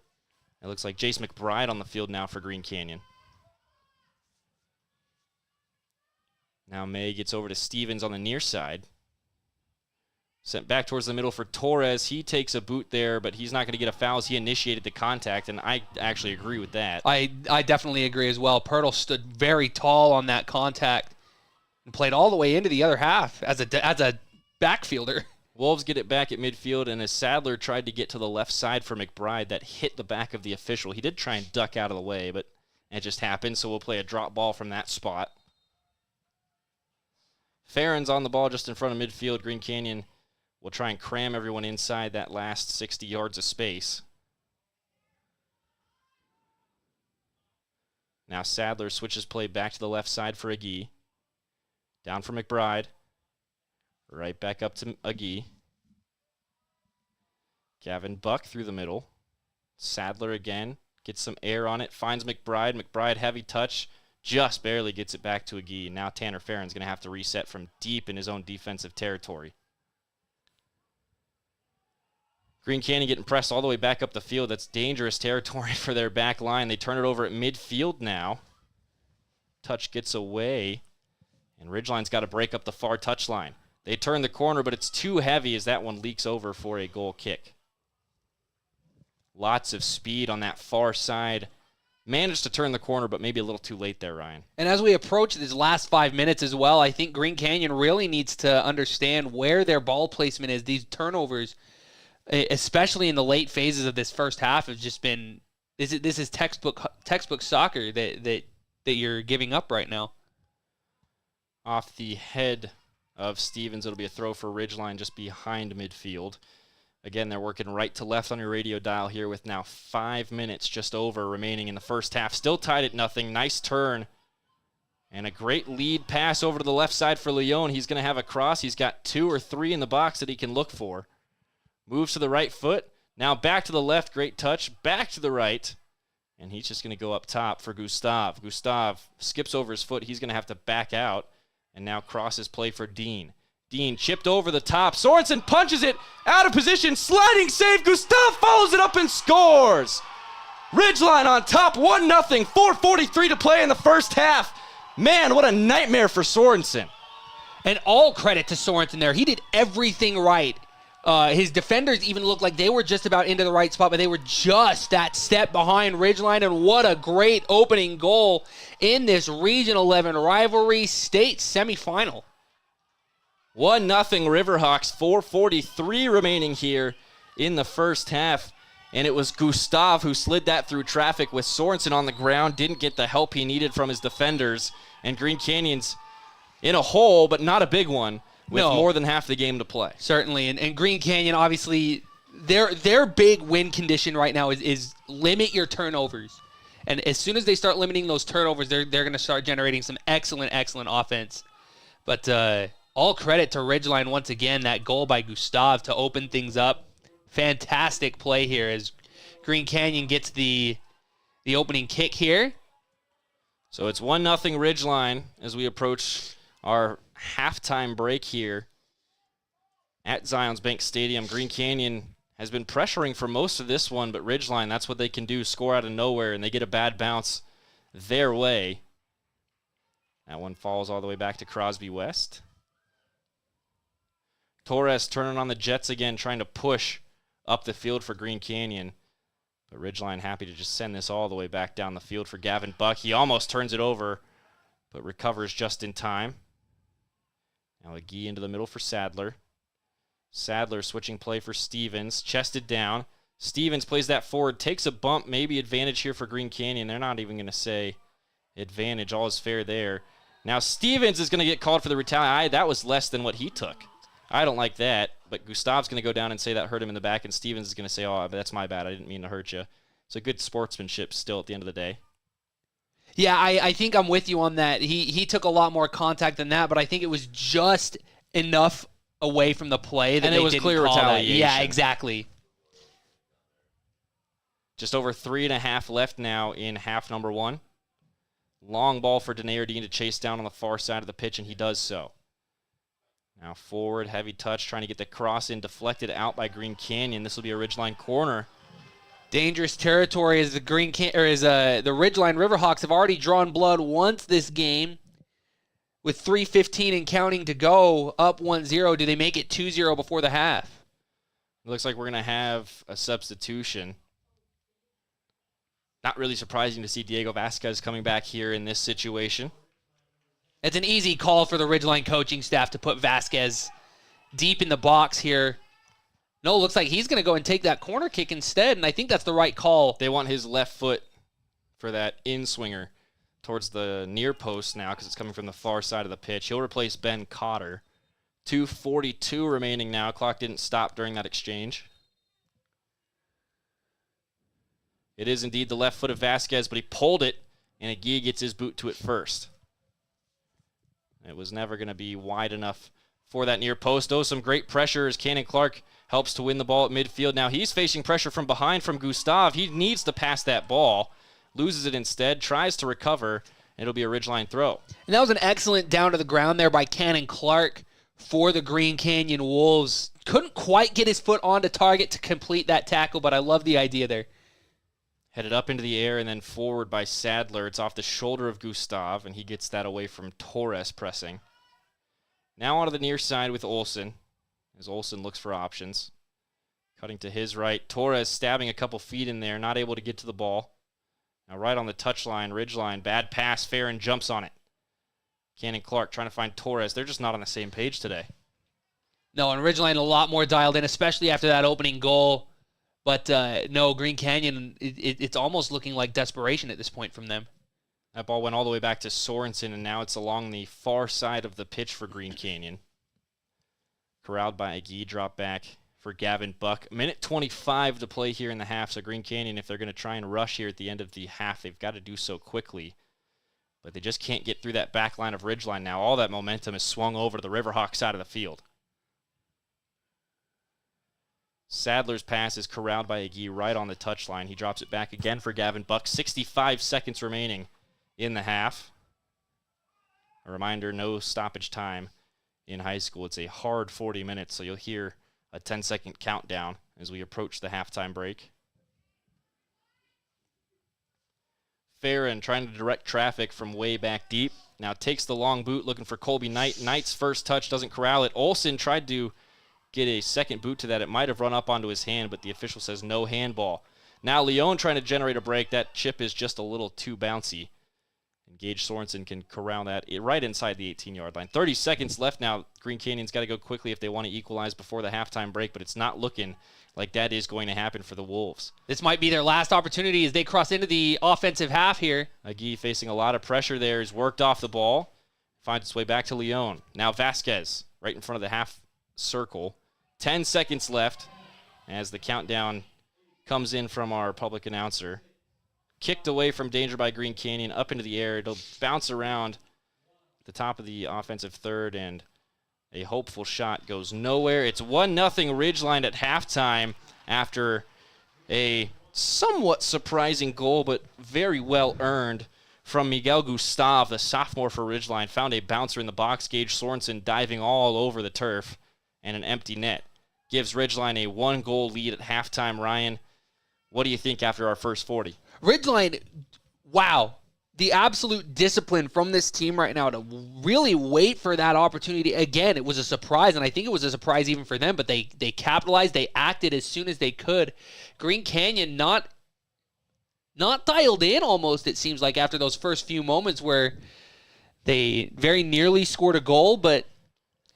It looks like Jace McBride on the field now for Green Canyon. Now May gets over to Stevens on the near side. Sent back towards the middle for Torres. He takes a boot there, but he's not going to get a foul as he initiated the contact, and I actually agree with that. I definitely agree as well. Pirtle stood very tall on that contact and played all the way into the other half as a backfielder. Wolves get it back at midfield, and as Sadler tried to get to the left side for McBride, that hit the back of the official. He did try and duck out of the way, but it just happened, so we'll play a drop ball from that spot. Farron's on the ball just in front of midfield. Green Canyon will try and cram everyone inside that last 60 yards of space. Now Sadler switches play back to the left side for Agee. Down for McBride. Right back up to Agee. Gavin Buck through the middle. Sadler again. Gets some air on it. Finds McBride. McBride heavy touch. Just barely gets it back to Agee. Now Tanner Farron's going to have to reset from deep in his own defensive territory. Green Canyon getting pressed all the way back up the field. That's dangerous territory for their back line. They turn it over at midfield now. Touch gets away. And Ridgeline's got to break up the far touchline. They turn the corner, but it's too heavy as that one leaks over for a goal kick. Lots of speed on that far side. Managed to turn the corner, but maybe a little too late there, Ryan. And as we approach these last 5 minutes as well, I think Green Canyon really needs to understand where their ball placement is. These turnovers especially in the late phases of this first half, have just been this is textbook soccer that you're giving up right now. Off the head of Stevens, it'll be a throw for Ridgeline just behind midfield. Again, they're working right to left on your radio dial here with now 5 minutes just over remaining in the first half. Still tied at nothing. Nice turn. And a great lead pass over to the left side for Leon. He's going to have a cross. He's got 2 or 3 in the box that he can look for. Moves to the right foot. Now back to the left. Great touch. Back to the right. And he's just going to go up top for Gustav. Gustav skips over his foot. He's going to have to back out. And now crosses play for Dean. Dean chipped over the top. Sorensen punches it out of position. Sliding save. Gustav follows it up and scores. Ridgeline on top. 1-0. 4:43 to play in the first half. Man, what a nightmare for Sorensen. And all credit to Sorensen there. He did everything right. His defenders even looked like they were just about into the right spot, but they were just that step behind Ridgeline. And what a great opening goal in this Region 11 rivalry state semifinal. 1-0 Riverhawks, 4:43 remaining here in the first half. And it was Gustav who slid that through traffic with Sorensen on the ground, didn't get the help he needed from his defenders. And Green Canyon's in a hole, but not a big one, with more than half the game to play. Certainly, and Green Canyon, obviously, their big win condition right now is limit your turnovers. And as soon as they start limiting those turnovers, they're going to start generating some excellent offense. But all credit to Ridgeline once again, that goal by Gustav to open things up. Fantastic play here as Green Canyon gets the opening kick here. So it's 1-0 Ridgeline as we approach our halftime break here at Zions Bank Stadium. Green Canyon has been pressuring for most of this one, but Ridgeline, that's what they can do, score out of nowhere, and they get a bad bounce their way. That one falls all the way back to Crosby West. Torres turning on the Jets again, trying to push up the field for Green Canyon. But Ridgeline happy to just send this all the way back down the field for Gavin Buck. He almost turns it over, but recovers just in time. Now a Gee into the middle for Sadler. Sadler switching play for Stevens. Chested down. Stevens plays that forward, takes a bump, maybe advantage here for Green Canyon. They're not even going to say advantage. All is fair there. Now Stevens is going to get called for the retaliation. That was less than what he took. I don't like that, but Gustav's going to go down and say that hurt him in the back, and Stevens is going to say, oh, that's my bad. I didn't mean to hurt you. It's a good sportsmanship still at the end of the day. Yeah, I think I'm with you on that. He took a lot more contact than that, but I think it was just enough away from the play that and they it was didn't clear call retaliation. That. Yeah, exactly. Just over 3.5 left now in half number 1. Long ball for Denayer Dean to chase down on the far side of the pitch, and he does so. Now forward, heavy touch, trying to get the cross in, deflected out by Green Canyon. This will be a Ridgeline corner. Dangerous territory as the the Ridgeline Riverhawks have already drawn blood once this game. With 3:15 and counting to go, up 1-0. Do they make it 2-0 before the half? It looks like we're going to have a substitution. Not really surprising to see Diego Vasquez coming back here in this situation. It's an easy call for the Ridgeline coaching staff to put Vasquez deep in the box here. No, it looks like he's going to go and take that corner kick instead, and I think that's the right call. They want his left foot for that in-swinger towards the near post now because it's coming from the far side of the pitch. He'll replace Ben Cotter. 2:42 remaining now. Clock didn't stop during that exchange. It is indeed the left foot of Vasquez, but he pulled it, and Agui gets his boot to it first. It was never going to be wide enough for that near post. Oh, some great pressure as Cannon Clark helps to win the ball at midfield. Now he's facing pressure from behind from Gustav. He needs to pass that ball. Loses it instead. Tries to recover. It'll be a Ridgeline throw. And that was an excellent down to the ground there by Cannon Clark for the Green Canyon Wolves. Couldn't quite get his foot onto target to complete that tackle, but I love the idea there. Headed up into the air and then forward by Sadler. It's off the shoulder of Gustav, and he gets that away from Torres pressing. Now onto the near side with Olsen, as Olsen looks for options. Cutting to his right. Torres stabbing a couple feet in there, not able to get to the ball. Now right on the touchline, Ridgeline. Bad pass, Farron jumps on it. Cannon Clark trying to find Torres. They're just not on the same page today. No, and Ridgeline a lot more dialed in, especially after that opening goal. But no, Green Canyon, it's almost looking like desperation at this point from them. That ball went all the way back to Sorensen, and now it's along the far side of the pitch for Green Canyon. Corralled by Agee, drop back for Gavin Buck. Minute 25 to play here in the half, so Green Canyon, if they're going to try and rush here at the end of the half, they've got to do so quickly. But they just can't get through that back line of Ridgeline now. All that momentum is swung over to the Riverhawk side of the field. Sadler's pass is corralled by Agee right on the touchline. He drops it back again for Gavin Buck. 65 seconds remaining in the half. A reminder, no stoppage time in high school. It's a hard 40 minutes, so you'll hear a 10-second countdown as we approach the halftime break. Farron trying to direct traffic from way back deep. Now takes the long boot looking for Colby Knight. Knight's first touch doesn't corral it. Olsen tried to get a second boot to that. It might have run up onto his hand, but the official says no handball. Now Leone trying to generate a break. That chip is just a little too bouncy. And Gage Sorensen can corral that right inside the 18-yard line. 30 seconds left now. Green Canyon's got to go quickly if they want to equalize before the halftime break, but it's not looking like that is going to happen for the Wolves. This might be their last opportunity as they cross into the offensive half here. Agee facing a lot of pressure there. He's worked off the ball. Finds its way back to Leone. Now Vasquez right in front of the half circle. 10 seconds left as the countdown comes in from our public announcer. Kicked away from danger by Green Canyon, up into the air. It'll bounce around the top of the offensive third, and a hopeful shot goes nowhere. It's 1-0 Ridgeline at halftime after a somewhat surprising goal, but very well earned from Miguel Gustav, the sophomore for Ridgeline. Found a bouncer in the box. Gage Sorensen diving all over the turf, and an empty net. Gives Ridgeline a 1-goal lead at halftime. Ryan, what do you think after our first 40? Ridgeline, wow. The absolute discipline from this team right now to really wait for that opportunity. Again, it was a surprise, and I think it was a surprise even for them, but they capitalized. They acted as soon as they could. Green Canyon not dialed in almost, it seems like, after those first few moments where they very nearly scored a goal, but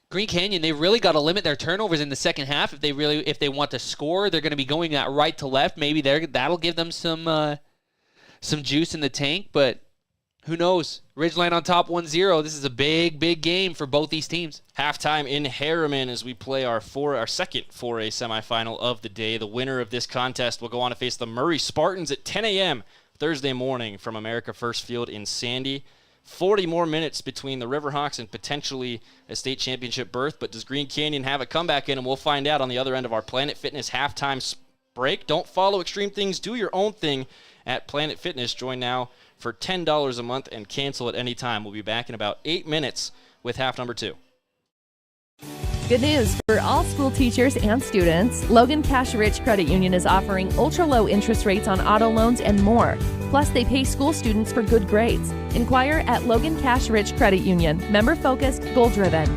Green Canyon, they really got to limit their turnovers in the second half if they want to score. They're going to be going that right to left. Maybe that'll give them some juice in the tank, but who knows? Ridgeline on top 1-0. This is a big, big game for both these teams. Halftime in Harriman as we play our second 4A semifinal of the day. The winner of this contest will go on to face the Murray Spartans at 10 a.m. Thursday morning from America First Field in Sandy. 40 more minutes between the Riverhawks and potentially a state championship berth, but does Green Canyon have a comeback in? And we'll find out on the other end of our Planet Fitness halftime break. Don't follow Extreme Things. Do your own thing at Planet Fitness. Join now for $10 a month and cancel at any time. We'll be back in about 8 minutes with half number 2. Good news for all school teachers and students. Logan Cash Rich Credit Union is offering ultra-low interest rates on auto loans and more. Plus, they pay school students for good grades. Inquire at Logan Cash Rich Credit Union. Member-focused, goal-driven.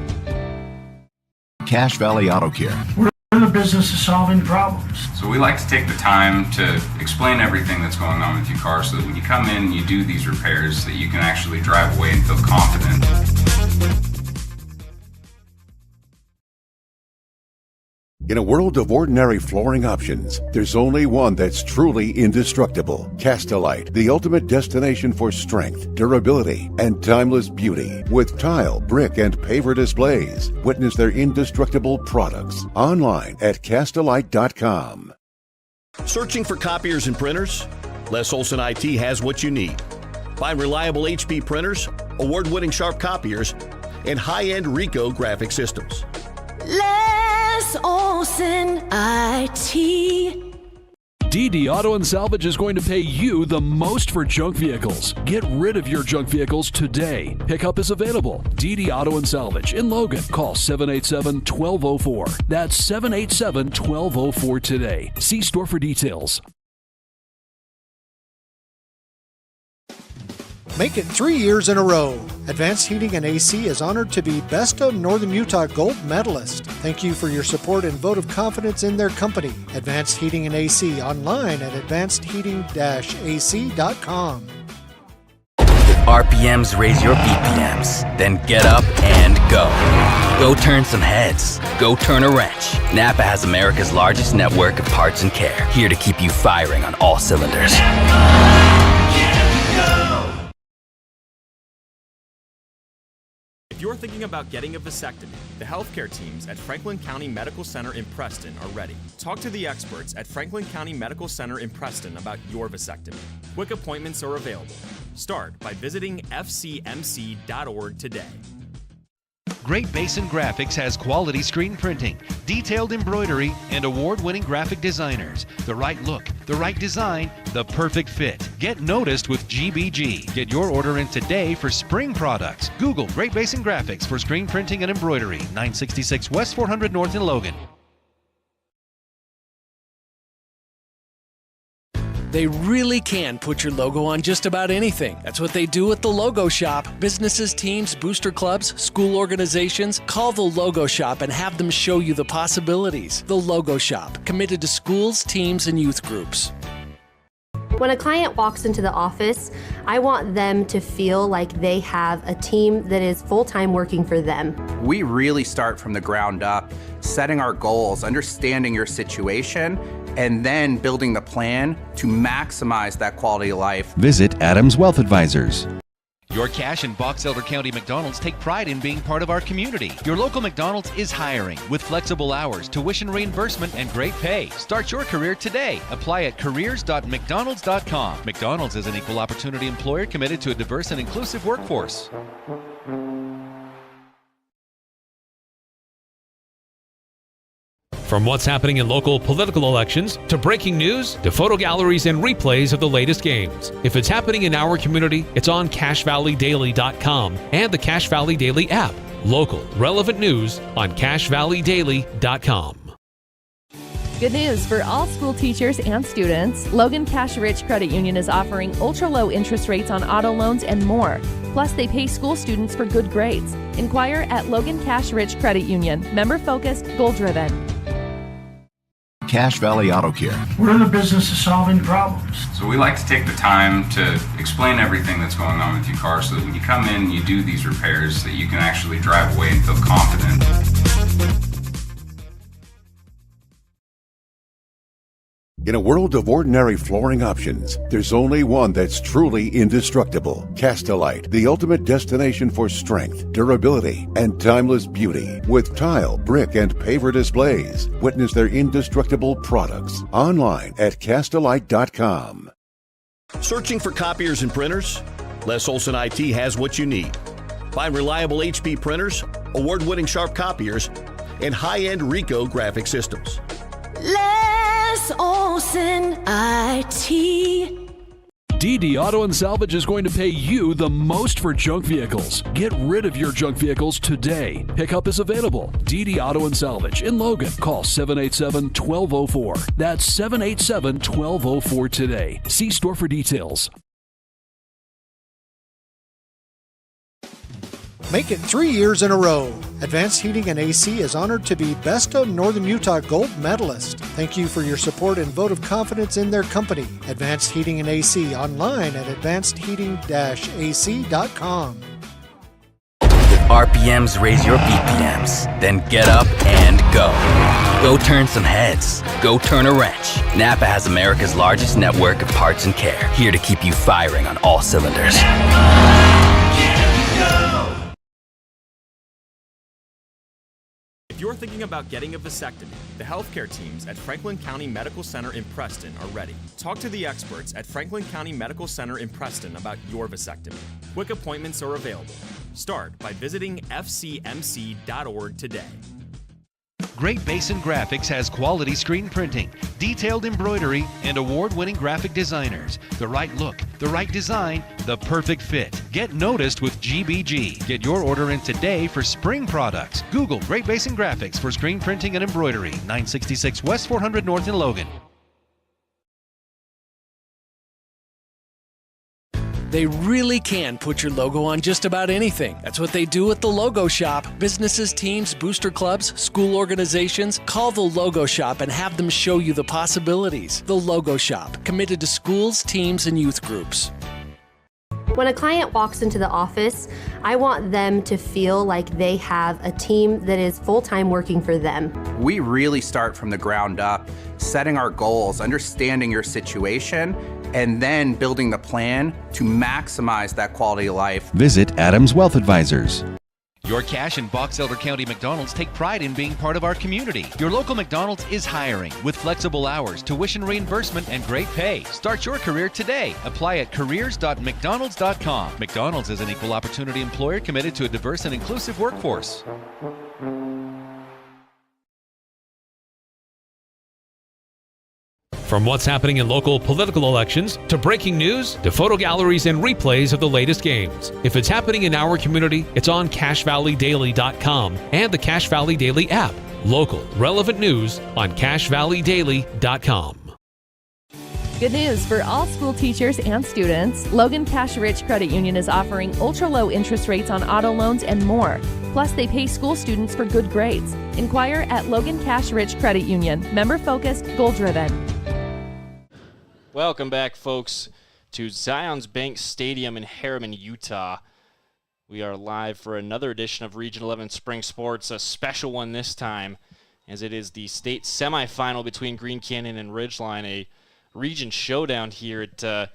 Cache Valley Auto Care. We're in the business of solving problems. So we like to take the time to explain everything that's going on with your car so that when you come in and you do these repairs that you can actually drive away and feel confident. In a world of ordinary flooring options, there's only one that's truly indestructible. Castilite, the ultimate destination for strength, durability, and timeless beauty. With tile, brick, and paver displays. Witness their indestructible products online at Castilite.com. Searching for copiers and printers? Les Olson IT has what you need. Find reliable HP printers, award-winning Sharp copiers, and high-end Ricoh graphic systems. Les Olson IT. DD Auto and Salvage is going to pay you the most for junk vehicles. Get rid of your junk vehicles today. Pickup is available. DD Auto and Salvage in Logan. Call 787-1204. That's 787-1204 today. See store for details. Make it 3 years in a row. Advanced Heating and AC is honored to be Best of Northern Utah Gold Medalist. Thank you for your support and vote of confidence in their company. Advanced Heating and AC online at advancedheating-ac.com. If RPMs raise your BPMs, then get up and go. Go turn some heads. Go turn a wrench. Napa has America's largest network of parts and care, here to keep you firing on all cylinders. If you're thinking about getting a vasectomy, the healthcare teams at Franklin County Medical Center in Preston are ready. Talk to the experts at Franklin County Medical Center in Preston about your vasectomy. Quick appointments are available. Start by visiting fcmc.org today. Great Basin Graphics has quality screen printing, detailed embroidery, and award-winning graphic designers. The right look, the right design, the perfect fit. Get noticed with GBG. Get your order in today for spring products. Google Great Basin Graphics for screen printing and embroidery. 966 West 400 North in Logan. They really can put your logo on just about anything. That's what they do at the Logo Shop. Businesses, teams, booster clubs, school organizations, call the Logo Shop and have them show you the possibilities. The Logo Shop, committed to schools, teams, and youth groups. When a client walks into the office, I want them to feel like they have a team that is full-time working for them. We really start from the ground up, setting our goals, understanding your situation, and then building the plan to maximize that quality of life. Visit Adams Wealth Advisors. Your Cache and Box Elder County McDonald's take pride in being part of our community. Your local McDonald's is hiring with flexible hours, tuition reimbursement, and great pay. Start your career today. Apply at careers.mcdonalds.com. McDonald's is an equal opportunity employer committed to a diverse and inclusive workforce. From what's happening in local political elections, to breaking news, to photo galleries and replays of the latest games. If it's happening in our community, it's on CacheValleyDaily.com and the Cache Valley Daily app. Local, relevant news on CacheValleyDaily.com. Good news for all school teachers and students. Logan Cash Rich Credit Union is offering ultra-low interest rates on auto loans and more. Plus, they pay school students for good grades. Inquire at Logan Cash Rich Credit Union. Member-focused, goal-driven. Cache Valley Auto Care. We're in the business of solving problems. So we like to take the time to explain everything that's going on with your car so that when you come in and you do these repairs that you can actually drive away and feel confident. In a world of ordinary flooring options, there's only one that's truly indestructible. Castelite, the ultimate destination for strength, durability, and timeless beauty. With tile, brick, and paver displays. Witness their indestructible products online at Castelite.com. Searching for copiers and printers? Les Olson IT has what you need. Find reliable HP printers, award-winning Sharp copiers, and high-end Ricoh graphic systems. Les Olson IT. DD Auto and Salvage is going to pay you the most for junk vehicles. Get rid of your junk vehicles today. Pickup is available. DD Auto and Salvage in Logan. Call 787-1204. That's 787-1204 today. See store for details. Make it 3 years in a row. Advanced Heating and AC is honored to be Best of Northern Utah Gold Medalist. Thank you for your support and vote of confidence in their company. Advanced Heating and AC online at advancedheating-ac.com. If RPMs raise your BPMs, then get up and go. Go turn some heads. Go turn a wrench. Napa has America's largest network of parts and care, here to keep you firing on all cylinders. If you're thinking about getting a vasectomy, the healthcare teams at Franklin County Medical Center in Preston are ready. Talk to the experts at Franklin County Medical Center in Preston about your vasectomy. Quick appointments are available. Start by visiting fcmc.org today. Great Basin Graphics has quality screen printing, detailed embroidery, and award-winning graphic designers. The right look, the right design, the perfect fit. Get noticed with GBG. Get your order in today for spring products. Google Great Basin Graphics for screen printing and embroidery. 966 West 400 North in Logan. They really can put your logo on just about anything. That's what they do at the Logo Shop. Businesses, teams, booster clubs, school organizations, call the Logo Shop and have them show you the possibilities. The Logo Shop, committed to schools, teams, and youth groups. When a client walks into the office, I want them to feel like they have a team that is full-time working for them. We really start from the ground up, setting our goals, understanding your situation, and then building the plan to maximize that quality of life. Visit Adams Wealth Advisors. Your Cache and Box Elder County McDonald's take pride in being part of our community. Your local McDonald's is hiring with flexible hours, tuition reimbursement, and great pay. Start your career today. Apply at careers.mcdonalds.com. McDonald's is an equal opportunity employer committed to a diverse and inclusive workforce. From what's happening in local political elections, to breaking news, to photo galleries and replays of the latest games. If it's happening in our community, it's on CacheValleyDaily.com and the Cache Valley Daily app. Local, relevant news on CacheValleyDaily.com. Good news for all school teachers and students. Logan Cash Rich Credit Union is offering ultra-low interest rates on auto loans and more. Plus, they pay school students for good grades. Inquire at Logan Cash Rich Credit Union. Member-focused, goal-driven. Welcome back, folks, to Zions Bank Stadium in Harriman, Utah. We are live for another edition of Region 11 Spring Sports, a special one this time, as it is the state semifinal between Green Canyon and Ridgeline, a region showdown here at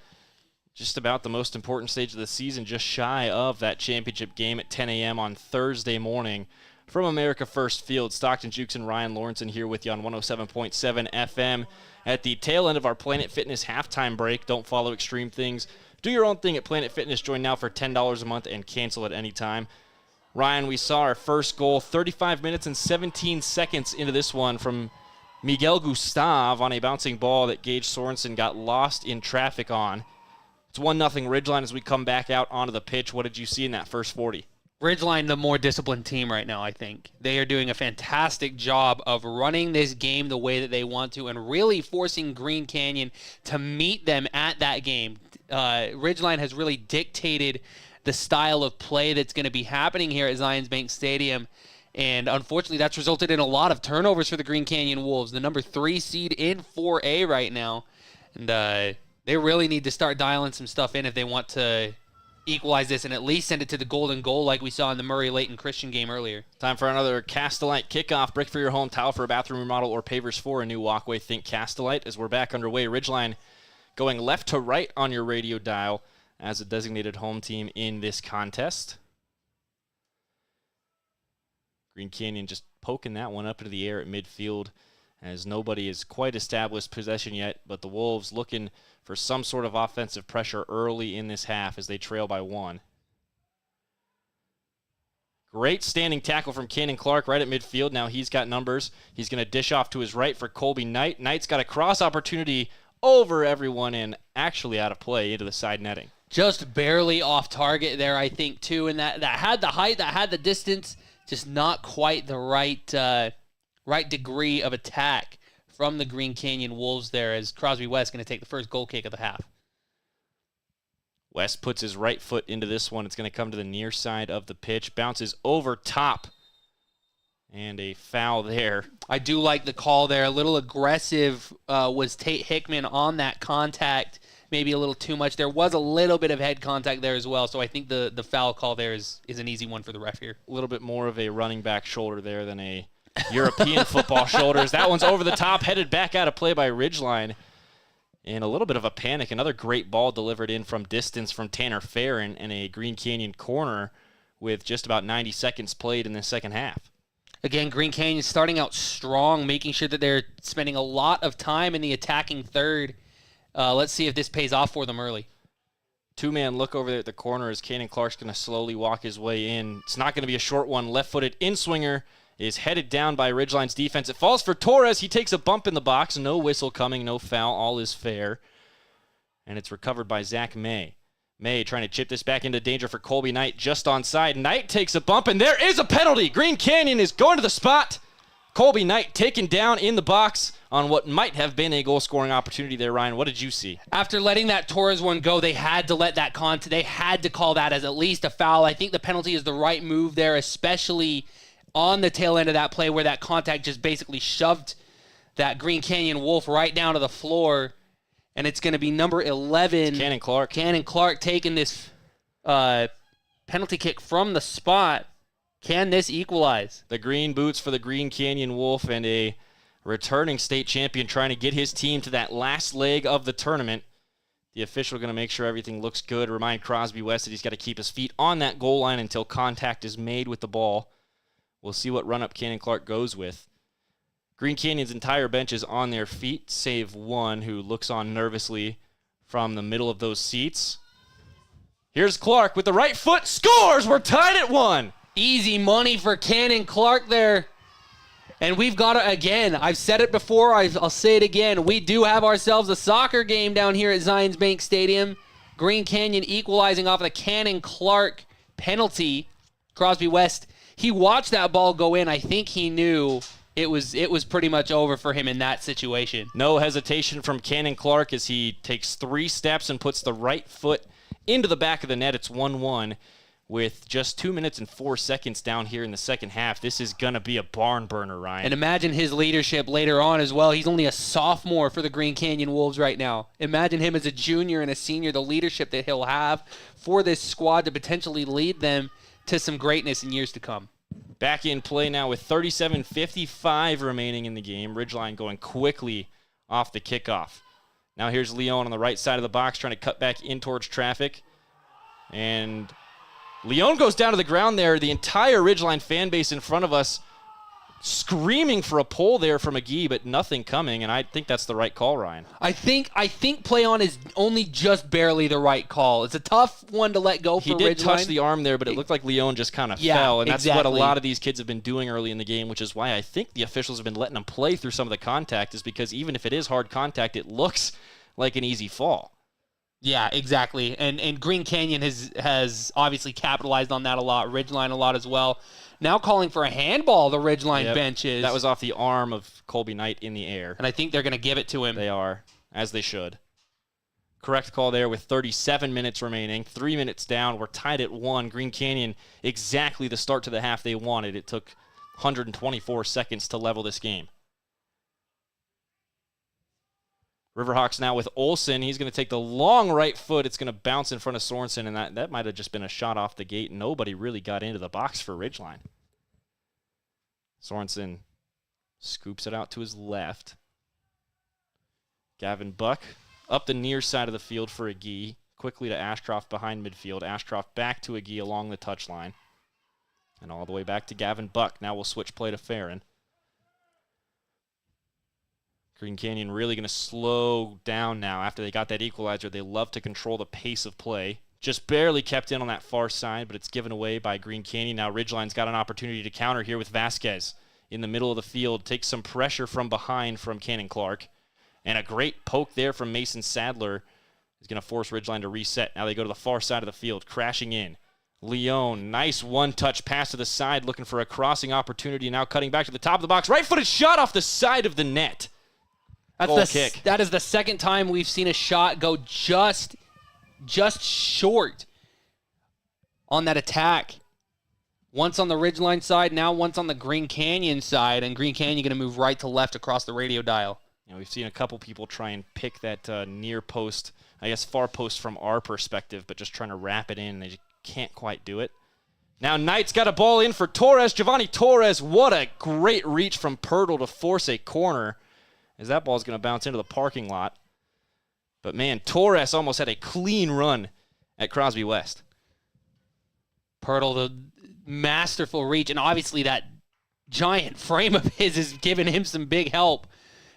just about the most important stage of the season, just shy of that championship game at 10 a.m. on Thursday morning. From America First Field, Stockton Jukes and Ryan Lawrenson here with you on 107.7 FM. At the tail end of our Planet Fitness halftime break, don't follow extreme things. Do your own thing at Planet Fitness. Join now for $10 a month and cancel at any time. Ryan, we saw our first goal 35 minutes and 17 seconds into this one from Miguel Gustav on a bouncing ball that Gage Sorensen got lost in traffic on. It's 1-0 Ridgeline as we come back out onto the pitch. What did you see in that first 40? Ridgeline, the more disciplined team right now, I think. They are doing a fantastic job of running this game the way that they want to and really forcing Green Canyon to meet them at that game. Ridgeline has really dictated the style of play that's going to be happening here at Zions Bank Stadium. And unfortunately, that's resulted in a lot of turnovers for the Green Canyon Wolves, the number 3 seed in 4A right now. And they really need to start dialing some stuff in if they want to equalize this and at least send it to the golden goal like we saw in the Murray-Layton Christian game earlier. Time for another Castellite kickoff. Brick for your home, tile for a bathroom remodel, or pavers for a new walkway. Think Castellite as we're back underway. Ridgeline going left to right on your radio dial as a designated home team in this contest. Green Canyon just poking that one up into the air at midfield as nobody has quite established possession yet, but the Wolves looking for some sort of offensive pressure early in this half as they trail by 1. Great standing tackle from Cannon Clark right at midfield. Now he's got numbers. He's going to dish off to his right for Colby Knight. Knight's got a cross opportunity over everyone and actually out of play into the side netting. Just barely off target there, I think, too, and that had the height, that had the distance, just not quite the right degree of attack from the Green Canyon Wolves there as Crosby West going to take the first goal kick of the half. West puts his right foot into this one. It's going to come to the near side of the pitch. Bounces over top. And a foul there. I do like the call there. A little aggressive was Tate Hickman on that contact. Maybe a little too much. There was a little bit of head contact there as well. So I think the foul call there is an easy one for the ref here. A little bit more of a running back shoulder there than a European football shoulders. That one's over the top, headed back out of play by Ridgeline. And a little bit of a panic. Another great ball delivered in from distance from Tanner Fair in a Green Canyon corner with just about 90 seconds played in the second half. Again, Green Canyon starting out strong, making sure that they're spending a lot of time in the attacking third. Let's see if this pays off for them early. Two-man look over there at the corner as Cannon Clark's going to slowly walk his way in. It's not going to be a short one. Left-footed in-swinger is headed down by Ridgeline's defense. It falls for Torres. He takes a bump in the box. No whistle coming, no foul. All is fair. And it's recovered by Zach May. May trying to chip this back into danger for Colby Knight just onside. Knight takes a bump, and there is a penalty. Green Canyon is going to the spot. Colby Knight taken down in the box on what might have been a goal-scoring opportunity there, Ryan. What did you see? After letting that Torres one go, they had to let that they had to call that as at least a foul. I think the penalty is the right move there, especially on the tail end of that play where that contact just basically shoved that Green Canyon Wolf right down to the floor. And it's going to be number 11. It's Cannon Clark. Cannon Clark taking this penalty kick from the spot. Can this equalize? The green boots for the Green Canyon Wolf, and a returning state champion trying to get his team to that last leg of the tournament. The official going to make sure everything looks good. Remind Crosby West that he's got to keep his feet on that goal line until contact is made with the ball. We'll see what run-up Cannon Clark goes with. Green Canyon's entire bench is on their feet, save one who looks on nervously from the middle of those seats. Here's Clark with the right foot. Scores! We're tied at 1. Easy money for Cannon Clark there. And we've got to, again, I've said it before, I'll say it again. We do have ourselves a soccer game down here at Zions Bank Stadium. Green Canyon equalizing off of the Cannon Clark penalty. Crosby West, he watched that ball go in. I think he knew it was pretty much over for him in that situation. No hesitation from Cannon Clark as he takes 3 steps and puts the right foot into the back of the net. It's 1-1. With just 2 minutes and 4 seconds down here in the second half, this is going to be a barn burner, Ryan. And imagine his leadership later on as well. He's only a sophomore for the Green Canyon Wolves right now. Imagine him as a junior and a senior, the leadership that he'll have for this squad to potentially lead them to some greatness in years to come. Back in play now with 37:55 remaining in the game. Ridgeline going quickly off the kickoff. Now here's Leon on the right side of the box trying to cut back in towards traffic. And Leon goes down to the ground there. The entire Ridgeline fan base in front of us screaming for a pull there from McGee, but nothing coming, and I think that's the right call, Ryan. I think play on is only just barely the right call. It's a tough one to let go for Ridgeline. He did touch the arm there, but it looked like Leon just kind of fell, and that's what a lot of these kids have been doing early in the game, which is why I think the officials have been letting them play through some of the contact, is because even if it is hard contact, it looks like an easy fall. Yeah, exactly. And Green Canyon has obviously capitalized on that a lot. Ridgeline a lot as well. Now calling for a handball, the Ridgeline bench is. That was off the arm of Colby Knight in the air. And I think they're going to give it to him. They are, as they should. Correct call there with 37 minutes remaining. 3 minutes down. We're tied at 1. Green Canyon, exactly the start to the half they wanted. It took 124 seconds to level this game. Riverhawks now with Olsen. He's going to take the long right foot. It's going to bounce in front of Sorensen, and that might have just been a shot off the gate. Nobody really got into the box for Ridgeline. Sorensen scoops it out to his left. Gavin Buck up the near side of the field for Agee. Quickly to Ashcroft behind midfield. Ashcroft back to Agee along the touchline. And all the way back to Gavin Buck. Now we'll switch play to Farron. Green Canyon really going to slow down now after they got that equalizer. They love to control the pace of play. Just barely kept in on that far side, but it's given away by Green Canyon. Now Ridgeline's got an opportunity to counter here with Vasquez in the middle of the field. Takes some pressure from behind from Cannon Clark. And a great poke there from Mason Sadler is going to force Ridgeline to reset. Now they go to the far side of the field, crashing in. Leon, nice one-touch pass to the side, looking for a crossing opportunity. Now cutting back to the top of the box. Right-footed shot off the side of the net. Kick. That is the second time we've seen a shot go just short on that attack. Once on the Ridgeline side, now once on the Green Canyon side, and Green Canyon going to move right to left across the radio dial. We've seen a couple people try and pick that near post, I guess far post from our perspective, but just trying to wrap it in. They just can't quite do it. Now Knight's got a ball in for Torres. Giovanni Torres, what a great reach from Pirtle to force a corner, as that ball's going to bounce into the parking lot. But man, Torres almost had a clean run at Crosby West. Pirtle, the masterful reach, and obviously that giant frame of his is giving him some big help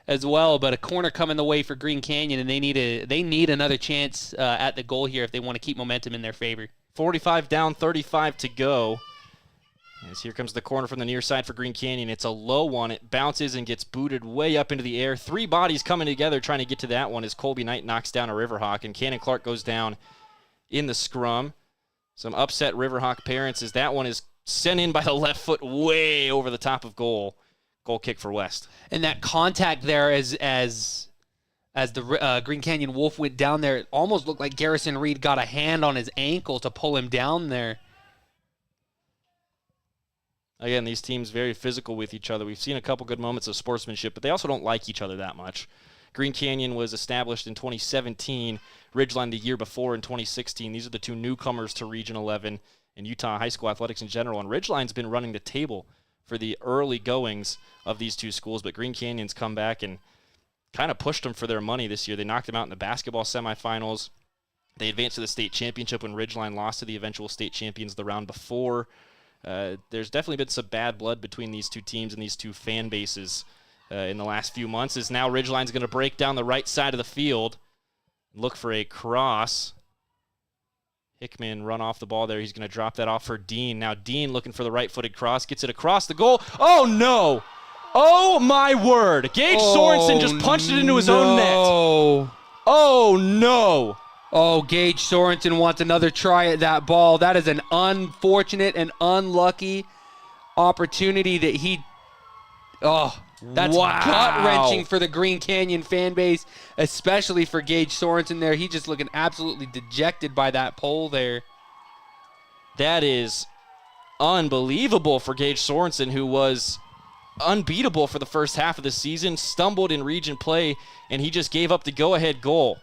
as well. But a corner coming the way for Green Canyon, and they need another chance at the goal here if they want to keep momentum in their favor. 45 down, 35 to go. As here comes the corner from the near side for Green Canyon. It's a low one. It bounces and gets booted way up into the air. 3 bodies coming together trying to get to that one as Colby Knight knocks down a Riverhawk, and Cannon Clark goes down in the scrum. Some upset Riverhawk parents as that one is sent in by the left foot way over the top of goal. Goal kick for West. And that contact there as the Green Canyon Wolf went down there, it almost looked like Garrison Reed got a hand on his ankle to pull him down there. Again, these teams very physical with each other. We've seen a couple good moments of sportsmanship, but they also don't like each other that much. Green Canyon was established in 2017, Ridgeline the year before in 2016. These are the two newcomers to Region 11 in Utah high school athletics in general, and Ridgeline's been running the table for the early goings of these two schools, but Green Canyon's come back and kind of pushed them for their money this year. They knocked them out in the basketball semifinals. They advanced to the state championship when Ridgeline lost to the eventual state champions the round before. There's definitely been some bad blood between these two teams and these two fan bases in the last few months, as now Ridgeline's going to break down the right side of the field, look for a cross. Hickman run off the ball there. He's going to drop that off for Dean. Now Dean looking for the right-footed cross, gets it across the goal. Oh, no! Oh, my word! Gage Sorensen just punched it into his own net. Oh, no! Oh, Gage Sorensen wants another try at that ball. That is an unfortunate and unlucky opportunity that he... Oh, that's gut-wrenching for the Green Canyon fan base, especially for Gage Sorensen there. He's just looking absolutely dejected by that pole there. That is unbelievable for Gage Sorensen, who was unbeatable for the first half of the season, stumbled in region play, and he just gave up the go-ahead goal.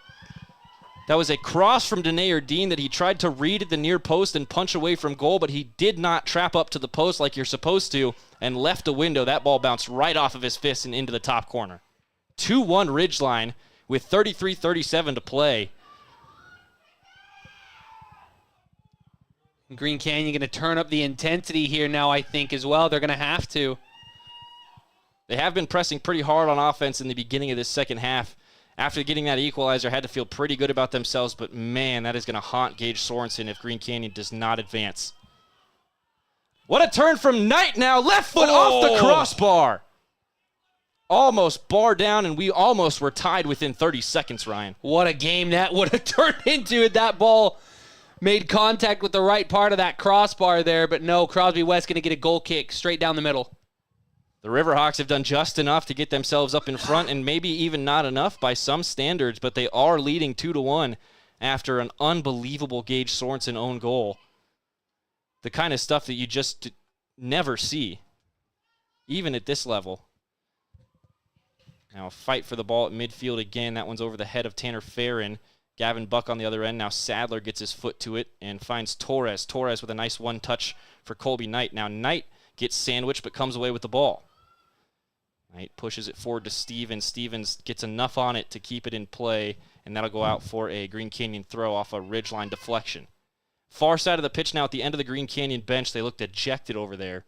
That was a cross from Danae Dean that he tried to read at the near post and punch away from goal, but he did not trap up to the post like you're supposed to and left a window. That ball bounced right off of his fist and into the top corner. 2-1 Ridgeline with 33-37 to play. Green Canyon going to turn up the intensity here now, I think, as well. They're going to have to. They have been pressing pretty hard on offense in the beginning of this second half. After getting that equalizer, had to feel pretty good about themselves, but man, that is going to haunt Gage Sorensen if Green Canyon does not advance. What a turn from Knight now, left foot off the crossbar. Almost bar down, and we almost were tied within 30 seconds, Ryan. What a game that would have turned into if that ball made contact with the right part of that crossbar there, but no, Crosby West going to get a goal kick straight down the middle. The Riverhawks have done just enough to get themselves up in front, and maybe even not enough by some standards, but they are leading 2-1 after an unbelievable Gage Sorensen own goal. The kind of stuff that you just never see, even at this level. Now a fight for the ball at midfield again. That one's over the head of Tanner Farron. Gavin Buck on the other end. Now Sadler gets his foot to it and finds Torres. Torres with a nice one-touch for Colby Knight. Now Knight gets sandwiched but comes away with the ball. Knight pushes it forward to Stevens. Stevens gets enough on it to keep it in play, and that'll go out for a Green Canyon throw off a Ridgeline deflection. Far side of the pitch now at the end of the Green Canyon bench. They look dejected over there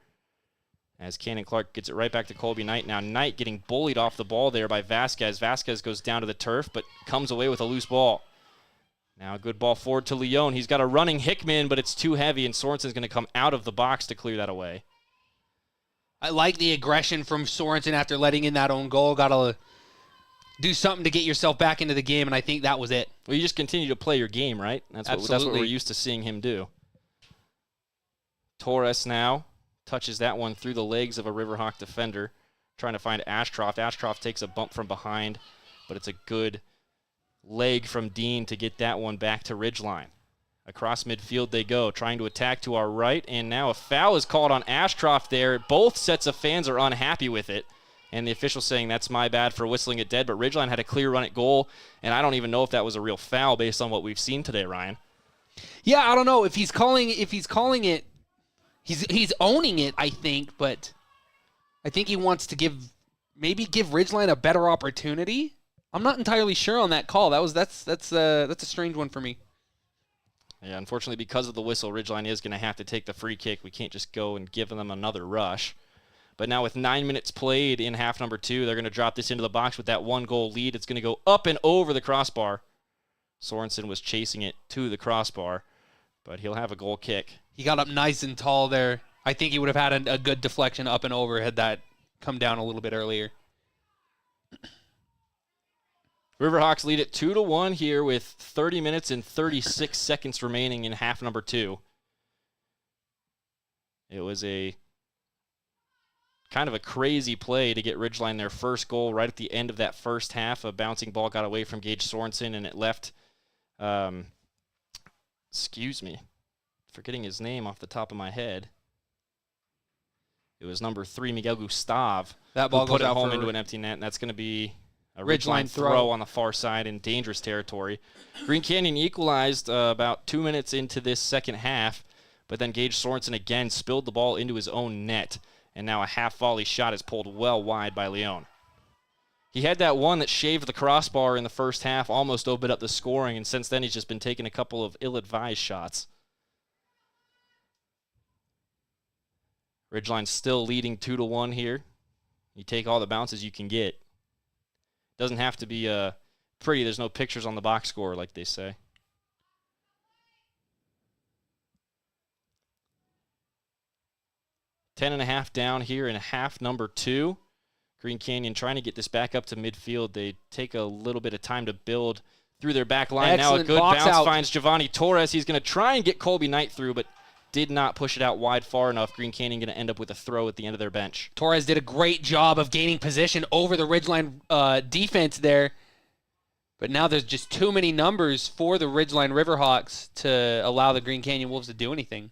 as Cannon Clark gets it right back to Colby Knight. Now Knight getting bullied off the ball there by Vasquez. Vasquez goes down to the turf but comes away with a loose ball. Now a good ball forward to Leon. He's got a running Hickman, but it's too heavy, and Sorensen's going to come out of the box to clear that away. I like the aggression from Sorensen after letting in that own goal. Got to do something to get yourself back into the game, and I think that was it. Well, you just continue to play your game, right? That's what we're used to seeing him do. Torres now touches that one through the legs of a Riverhawk defender, trying to find Ashcroft. Ashcroft takes a bump from behind, but it's a good leg from Dean to get that one back to Ridgeline. Across midfield they go, trying to attack to our right, and now a foul is called on Ashcroft there. Both sets of fans are unhappy with it, and the official saying that's my bad for whistling it dead, but Ridgeline had a clear run at goal, and I don't even know if that was a real foul based on what we've seen today, Ryan. Yeah, I don't know if he's calling it. He's owning it, I think, but I think he wants to give Ridgeline a better opportunity. I'm not entirely sure on that call. That's a strange one for me. Yeah, unfortunately, because of the whistle, Ridgeline is going to have to take the free kick. We can't just go and give them another rush. But now with 9 minutes played in half number 2, they're going to drop this into the box with that 1-goal lead. It's going to go up and over the crossbar. Sorensen was chasing it to the crossbar, but he'll have a goal kick. He got up nice and tall there. I think he would have had a good deflection up and over had that come down a little bit earlier. Riverhawks lead it 2-1 here with 30 minutes and 36 seconds remaining in half number 2. It was a kind of a crazy play to get Ridgeline their first goal right at the end of that first half. A bouncing ball got away from Gage Sorensen, and it left, forgetting his name off the top of my head. It was number 3, Miguel Gustav. That ball put goes it out home for into an empty net, and that's going to be A Ridgeline throw on the far side in dangerous territory. Green Canyon equalized about 2 minutes into this second half, but then Gage Sorensen again spilled the ball into his own net, and now a half volley shot is pulled well wide by Leon. He had that one that shaved the crossbar in the first half, almost opened up the scoring, and since then he's just been taking a couple of ill-advised shots. Ridgeline still leading 2-1 here. You take all the bounces you can get. Doesn't have to be pretty. There's no pictures on the box score, like they say. Ten and a half down here in half number 2. Green Canyon trying to get this back up to midfield. They take a little bit of time to build through their back line. Excellent. Now a good box bounce out. finds Giovanni Torres. He's going to try and get Colby Knight through, but did not push it out wide far enough. Green Canyon going to end up with a throw at the end of their bench. Torres did a great job of gaining position over the Ridgeline defense there. But now there's just too many numbers for the Ridgeline Riverhawks to allow the Green Canyon Wolves to do anything.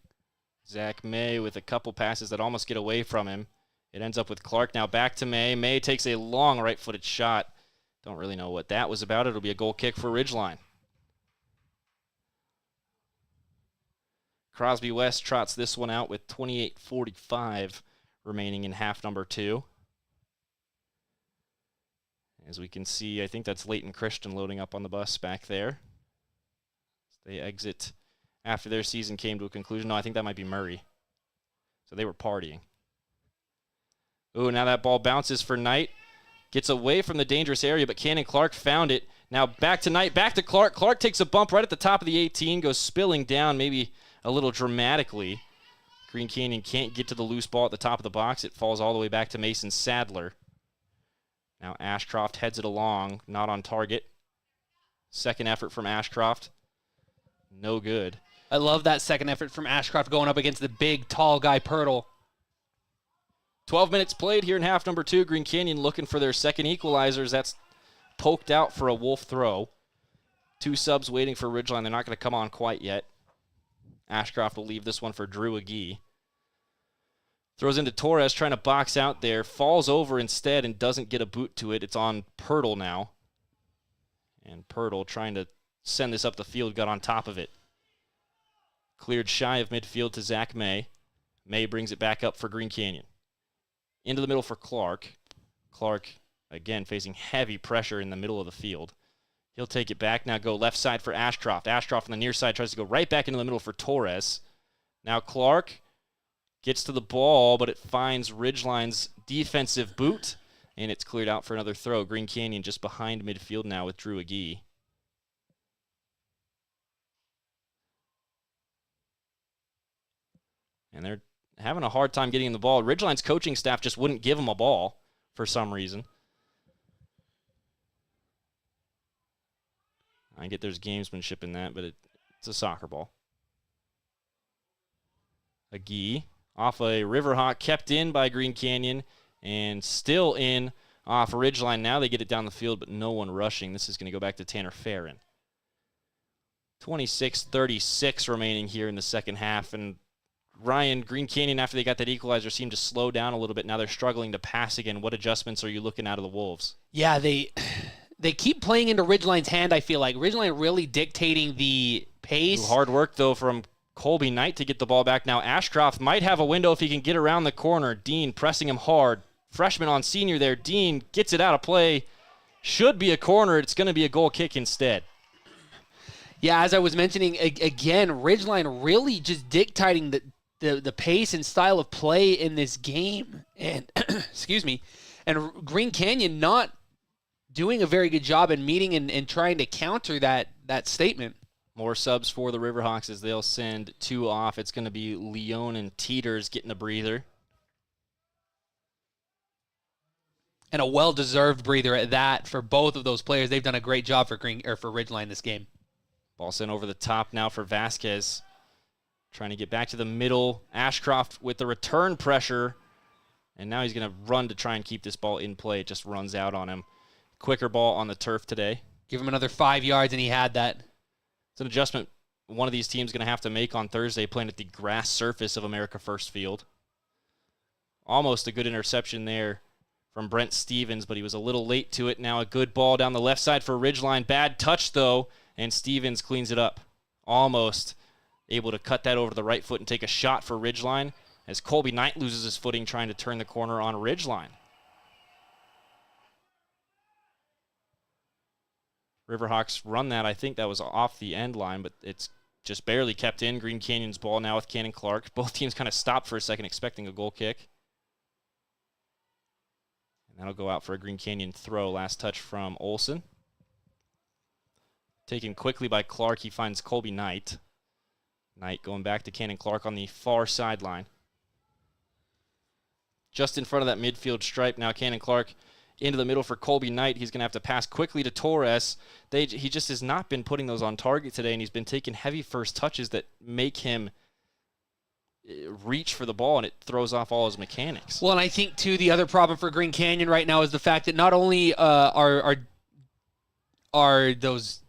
Zach May with a couple passes that almost get away from him. It ends up with Clark now back to May. May takes a long right-footed shot. Don't really know what that was about. It'll be a goal kick for Ridgeline. Crosby West trots this one out with 28:45 remaining in half number 2. As we can see, I think that's Leighton Christian loading up on the bus back there. They exit after their season came to a conclusion. No, I think that might be Murray. So they were partying. Ooh, now that ball bounces for Knight. Gets away from the dangerous area, but Cannon Clark found it. Now back to Knight, back to Clark. Clark takes a bump right at the top of the 18, goes spilling down maybe a little dramatically. Green Canyon can't get to the loose ball at the top of the box. It falls all the way back to Mason Sadler. Now Ashcroft heads it along, not on target. Second effort from Ashcroft. No good. I love that second effort from Ashcroft going up against the big, tall guy, Pirtle. 12 minutes played here in half number 2. Green Canyon looking for their second equalizers. That's poked out for a Wolf throw. 2 subs waiting for Ridgeline. They're not going to come on quite yet. Ashcroft will leave this one for Drew Agee. Throws into Torres, trying to box out there. Falls over instead and doesn't get a boot to it. It's on Pirtle now. And Pirtle trying to send this up the field, got on top of it. Cleared shy of midfield to Zach May. May brings it back up for Green Canyon. Into the middle for Clark. Clark, again, facing heavy pressure in the middle of the field. He'll take it back. Now go left side for Ashcroft. Ashcroft on the near side tries to go right back into the middle for Torres. Now Clark gets to the ball, but it finds Ridgeline's defensive boot, and it's cleared out for another throw. Green Canyon just behind midfield now with Drew Agee. And they're having a hard time getting the ball. Ridgeline's coaching staff just wouldn't give them a ball for some reason. I get there's gamesmanship in that, but it's a soccer ball. Agee off a Riverhawk, kept in by Green Canyon, and still in off Ridgeline. Now they get it down the field, but no one rushing. This is going to go back to Tanner Farron. 26:36 remaining here in the second half, and Ryan, Green Canyon, after they got that equalizer, seemed to slow down a little bit. Now they're struggling to pass again. What adjustments are you looking out of the Wolves? Yeah, they keep playing into Ridgeline's hand, I feel like. Ridgeline really dictating the pace. Hard work, though, from Colby Knight to get the ball back. Now Ashcroft might have a window if he can get around the corner. Dean pressing him hard. Freshman on senior there. Dean gets it out of play. Should be a corner. It's going to be a goal kick instead. Yeah, as I was mentioning, again, Ridgeline really just dictating the pace and style of play in this game. And, excuse me, and Green Canyon not doing a very good job in meeting and trying to counter that statement. More subs for the Riverhawks as they'll send 2 off. It's going to be Leon and Teeters getting a breather. And a well-deserved breather at that for both of those players. They've done a great job for Ridgeline this game. Ball sent over the top now for Vasquez. Trying to get back to the middle. Ashcroft with the return pressure. And now he's going to run to try and keep this ball in play. It just runs out on him. Quicker ball on the turf today. Give him another 5 yards, and he had that. It's an adjustment one of these teams is going to have to make on Thursday, playing at the grass surface of America First Field. Almost a good interception there from Brent Stevens, but he was a little late to it. Now a good ball down the left side for Ridgeline. Bad touch, though, and Stevens cleans it up. Almost able to cut that over to the right foot and take a shot for Ridgeline as Colby Knight loses his footing trying to turn the corner on Ridgeline. Riverhawks run that. I think that was off the end line, but it's just barely kept in. Green Canyon's ball now with Cannon Clark. Both teams kind of stopped for a second expecting a goal kick. And that'll go out for a Green Canyon throw. Last touch from Olson. Taken quickly by Clark. He finds Colby Knight. Knight going back to Cannon Clark on the far sideline. Just in front of that midfield stripe now, Cannon Clark into the middle for Colby Knight. He's going to have to pass quickly to Torres. He just has not been putting those on target today, and he's been taking heavy first touches that make him reach for the ball, and it throws off all his mechanics. Well, and I think, too, the other problem for Green Canyon right now is the fact that not only are those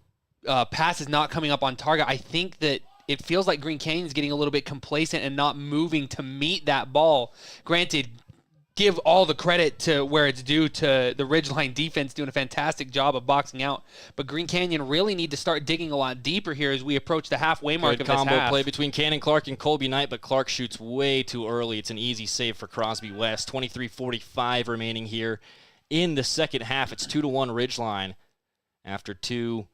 passes not coming up on target, I think that it feels like Green Canyon's getting a little bit complacent and not moving to meet that ball. Granted, give all the credit to where it's due to the Ridgeline defense doing a fantastic job of boxing out. But Green Canyon really need to start digging a lot deeper here as we approach the halfway mark of this half. Combo play between Cannon Clark and Colby Knight, but Clark shoots way too early. It's an easy save for Crosby West. 23:45 remaining here in the second half. It's 2-1 Ridgeline after two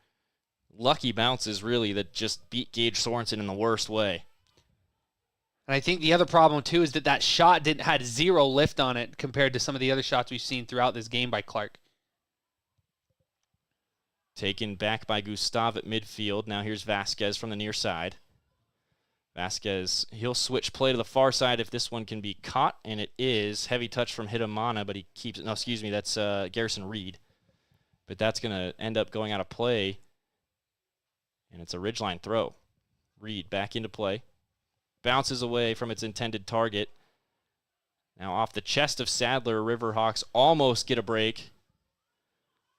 lucky bounces, really, that just beat Gage Sorensen in the worst way. And I think the other problem, too, is that shot had zero lift on it compared to some of the other shots we've seen throughout this game by Clark. Taken back by Gustav at midfield. Now here's Vasquez from the near side. Vasquez, he'll switch play to the far side if this one can be caught, and it is. Heavy touch from Hitamana, but he keeps it. No, excuse me, that's Garrison Reed. But that's going to end up going out of play, and it's a Ridgeline throw. Reed back into play. Bounces away from its intended target. Now off the chest of Sadler, Riverhawks almost get a break.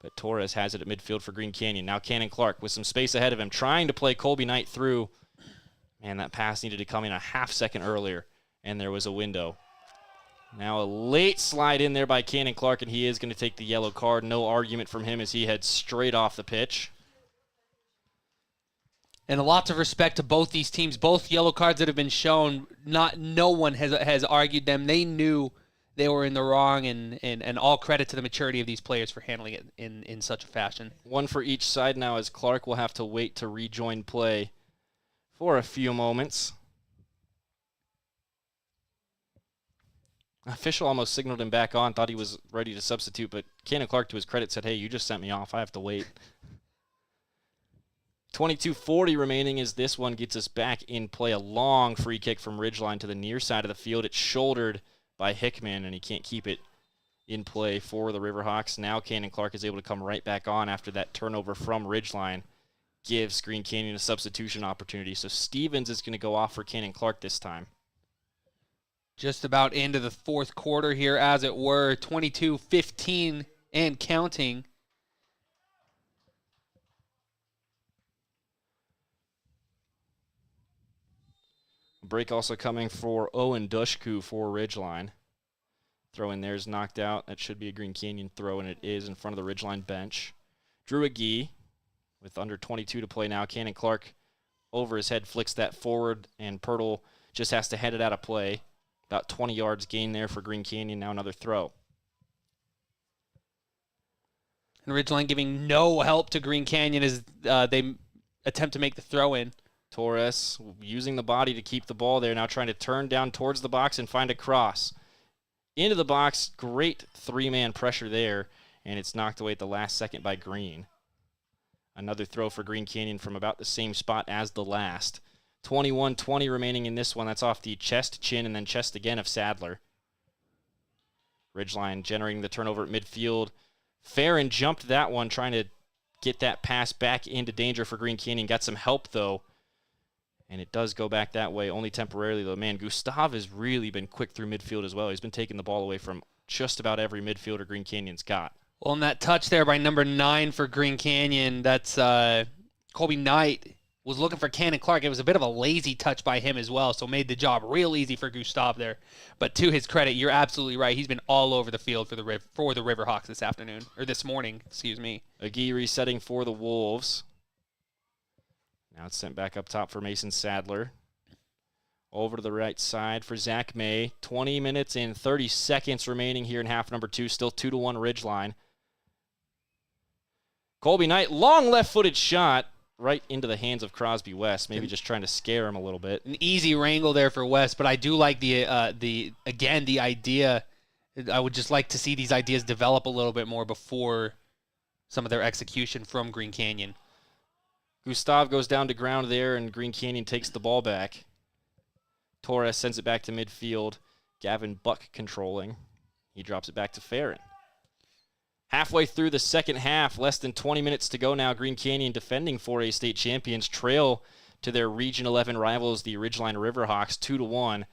But Torres has it at midfield for Green Canyon. Now Cannon Clark with some space ahead of him, trying to play Colby Knight through. Man, that pass needed to come in a half second earlier, and there was a window. Now a late slide in there by Cannon Clark, and he is going to take the yellow card. No argument from him as he heads straight off the pitch. And a lot of respect to both these teams. Both yellow cards that have been shown, no one has argued them. They knew they were in the wrong, and all credit to the maturity of these players for handling it in such a fashion. One for each side now, as Clark will have to wait to rejoin play for a few moments. Official almost signaled him back on, thought he was ready to substitute, but Cannon Clark, to his credit, said, "Hey, you just sent me off. I have to wait." 22:40 remaining as this one gets us back in play. A long free kick from Ridgeline to the near side of the field. It's shouldered by Hickman, and he can't keep it in play for the Riverhawks. Now Cannon Clark is able to come right back on after that turnover from Ridgeline. Gives Green Canyon a substitution opportunity. So Stevens is going to go off for Cannon Clark this time. Just about into the fourth quarter here, as it were. 22-15 and counting. Break also coming for Owen Dushku for Ridgeline. Throw in there is knocked out. That should be a Green Canyon throw, and it is in front of the Ridgeline bench. Drew Agee with under 22 to play now. Cannon Clark over his head flicks that forward, and Pirtle just has to head it out of play. About 20 yards gain there for Green Canyon. Now another throw. And Ridgeline giving no help to Green Canyon as they attempt to make the throw in. Torres using the body to keep the ball there, now trying to turn down towards the box and find a cross. Into the box, great three-man pressure there, and it's knocked away at the last second by Green. Another throw for Green Canyon from about the same spot as the last. 21-20 remaining in this one. That's off the chest, chin, and then chest again of Sadler. Ridgeline generating the turnover at midfield. Farron jumped that one, trying to get that pass back into danger for Green Canyon. Got some help, though. And it does go back that way, only temporarily, though. Man, Gustav has really been quick through midfield as well. He's been taking the ball away from just about every midfielder Green Canyon's got. Well, and that touch there by number 9 for Green Canyon, that's Colby Knight. was looking for Cannon Clark. It was a bit of a lazy touch by him as well, so made the job real easy for Gustav there. But to his credit, you're absolutely right. He's been all over the field for the Riverhawks this morning. Excuse me. Agee resetting for the Wolves. Now it's sent back up top for Mason Sadler. Over to the right side for Zach May. 20 minutes and 30 seconds remaining here in half number 2. Still 2-1 Ridgeline. Colby Knight, long left-footed shot right into the hands of Crosby West. Maybe just trying to scare him a little bit. An easy wrangle there for West, but I do like the idea. I would just like to see these ideas develop a little bit more before some of their execution from Green Canyon. Gustav goes down to ground there, and Green Canyon takes the ball back. Torres sends it back to midfield. Gavin Buck controlling. He drops it back to Farron. Halfway through the second half, less than 20 minutes to go now. Green Canyon, defending 4A state champions, trail to their Region 11 rivals, the Ridgeline Riverhawks, 2-1.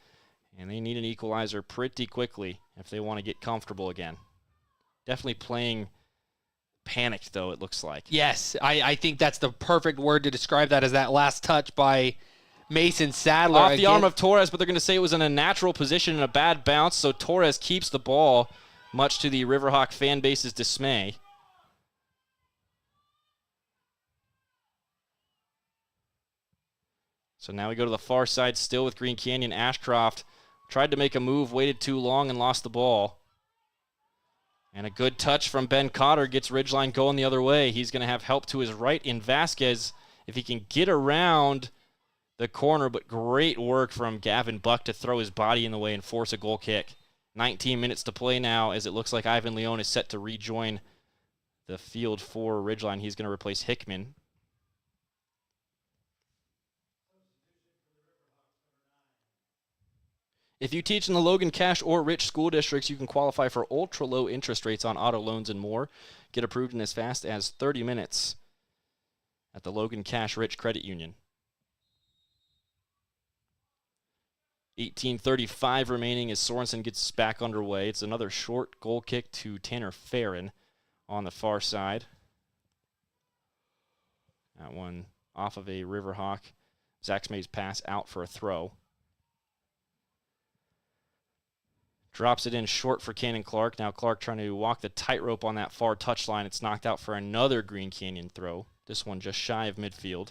And they need an equalizer pretty quickly if they want to get comfortable again. Definitely playing panicked, though, it looks like. Yes, I think that's the perfect word to describe that, as that last touch by Mason Sadler. Off the arm of Torres, but they're going to say it was in a natural position and a bad bounce, so Torres keeps the ball, much to the Riverhawk fan base's dismay. So now we go to the far side still with Green Canyon. Ashcroft tried to make a move, waited too long, and lost the ball. And a good touch from Ben Cotter gets Ridgeline going the other way. He's going to have help to his right in Vasquez if he can get around the corner, but great work from Gavin Buck to throw his body in the way and force a goal kick. 19 minutes to play now, as it looks like Ivan Leon is set to rejoin the field for Ridgeline. He's going to replace Hickman. If you teach in the Logan Cash or Rich school districts, you can qualify for ultra-low interest rates on auto loans and more. Get approved in as fast as 30 minutes at the Logan Cash Rich Credit Union. 18:35 remaining as Sorensen gets back underway. It's another short goal kick to Tanner Farron on the far side. That one off of a Riverhawk. Zach May's pass out for a throw. Drops it in short for Cannon Clark. Now Clark trying to walk the tightrope on that far touchline. It's knocked out for another Green Canyon throw. This one just shy of midfield.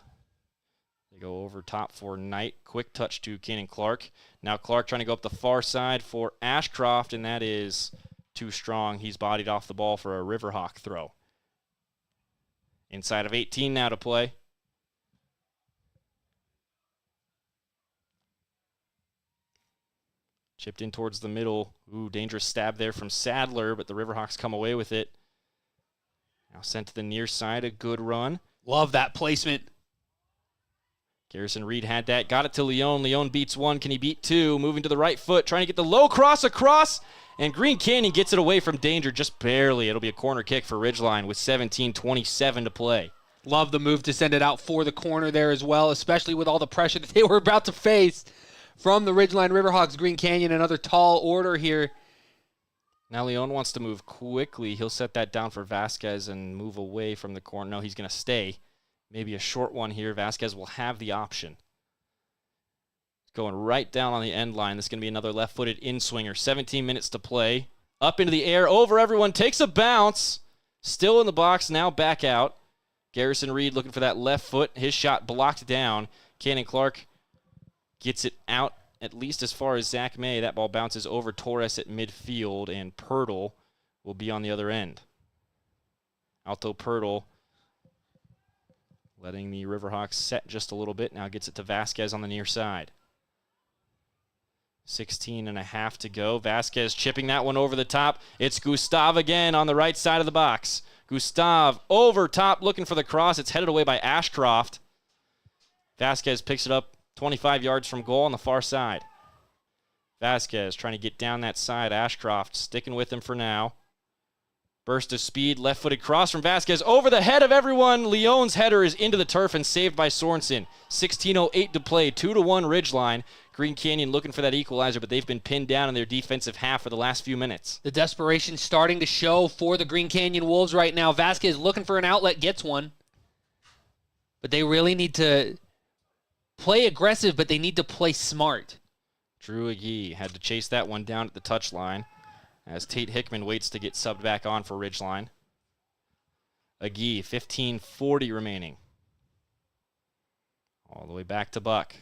They go over top for Knight. Quick touch to Cannon Clark. Now Clark trying to go up the far side for Ashcroft, and that is too strong. He's bodied off the ball for a Riverhawk throw. Inside of 18 now to play. Chipped in towards the middle. Ooh, dangerous stab there from Sadler, but the Riverhawks come away with it. Now sent to the near side, a good run. Love that placement. Garrison Reed had that, got it to Leon. Leon beats one, can he beat two? Moving to the right foot, trying to get the low cross across, and Green Canyon gets it away from danger just barely. It'll be a corner kick for Ridgeline with 17:27 to play. Love the move to send it out for the corner there as well, especially with all the pressure that they were about to face from the Ridgeline Riverhawks. Green Canyon, another tall order here. Now Leon wants to move quickly. He'll set that down for Vasquez and move away from the corner. No, he's going to stay. Maybe a short one here. Vasquez will have the option. Going right down on the end line. This is going to be another left-footed in-swinger. 17 minutes to play. Up into the air, over everyone. Takes a bounce. Still in the box, now back out. Garrison Reed looking for that left foot. His shot blocked down. Cannon Clark gets it out at least as far as Zach May. That ball bounces over Torres at midfield, and Pirtle will be on the other end. Alto Pirtle letting the Riverhawks set just a little bit. Now gets it to Vasquez on the near side. 16.5 to go. Vasquez chipping that one over the top. It's Gustav again on the right side of the box. Gustav over top looking for the cross. It's headed away by Ashcroft. Vasquez picks it up 25 yards from goal on the far side. Vasquez trying to get down that side. Ashcroft sticking with him for now. Burst of speed, left-footed cross from Vasquez over the head of everyone. Leon's header is into the turf and saved by Sorensen. 16:08 to play, 2-1 Ridgeline. Green Canyon looking for that equalizer, but they've been pinned down in their defensive half for the last few minutes. The desperation starting to show for the Green Canyon Wolves right now. Vasquez looking for an outlet, gets one. But they really need to play aggressive, but they need to play smart. Drew Agee had to chase that one down at the touchline as Tate Hickman waits to get subbed back on for Ridgeline. Agee, 15:40 remaining. All the way back to Buck.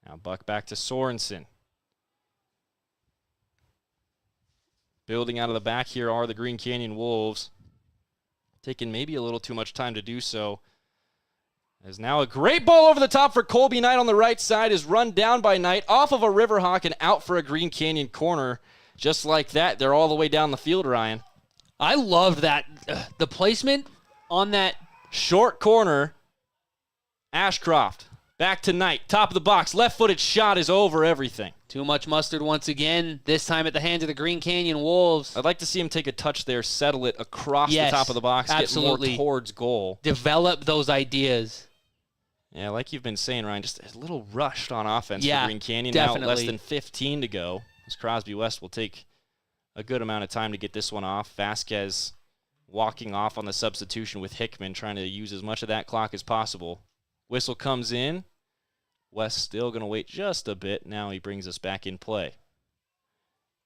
Now Buck back to Sorensen. Building out of the back here are the Green Canyon Wolves. Taking maybe a little too much time to do so. As now a great ball over the top for Colby Knight on the right side is run down by Knight off of a Riverhawk and out for a Green Canyon corner. Just like that, they're all the way down the field, Ryan. I love that. The placement on that short corner. Ashcroft back to Knight. Top of the box. Left-footed shot is over everything. Too much mustard once again, this time at the hands of the Green Canyon Wolves. I'd like to see him take a touch there, settle it across Yes, the top of the box, absolutely. Get more towards goal. Develop those ideas. Yeah, like you've been saying, Ryan, just a little rushed on offense Yeah, for Green Canyon. definitely. Now less than 15 to go. As Crosby West will take a good amount of time to get this one off. Vasquez walking off on the substitution with Hickman, trying to use as much of that clock as possible. Whistle comes in. West still going to wait just a bit. Now he brings us back in play.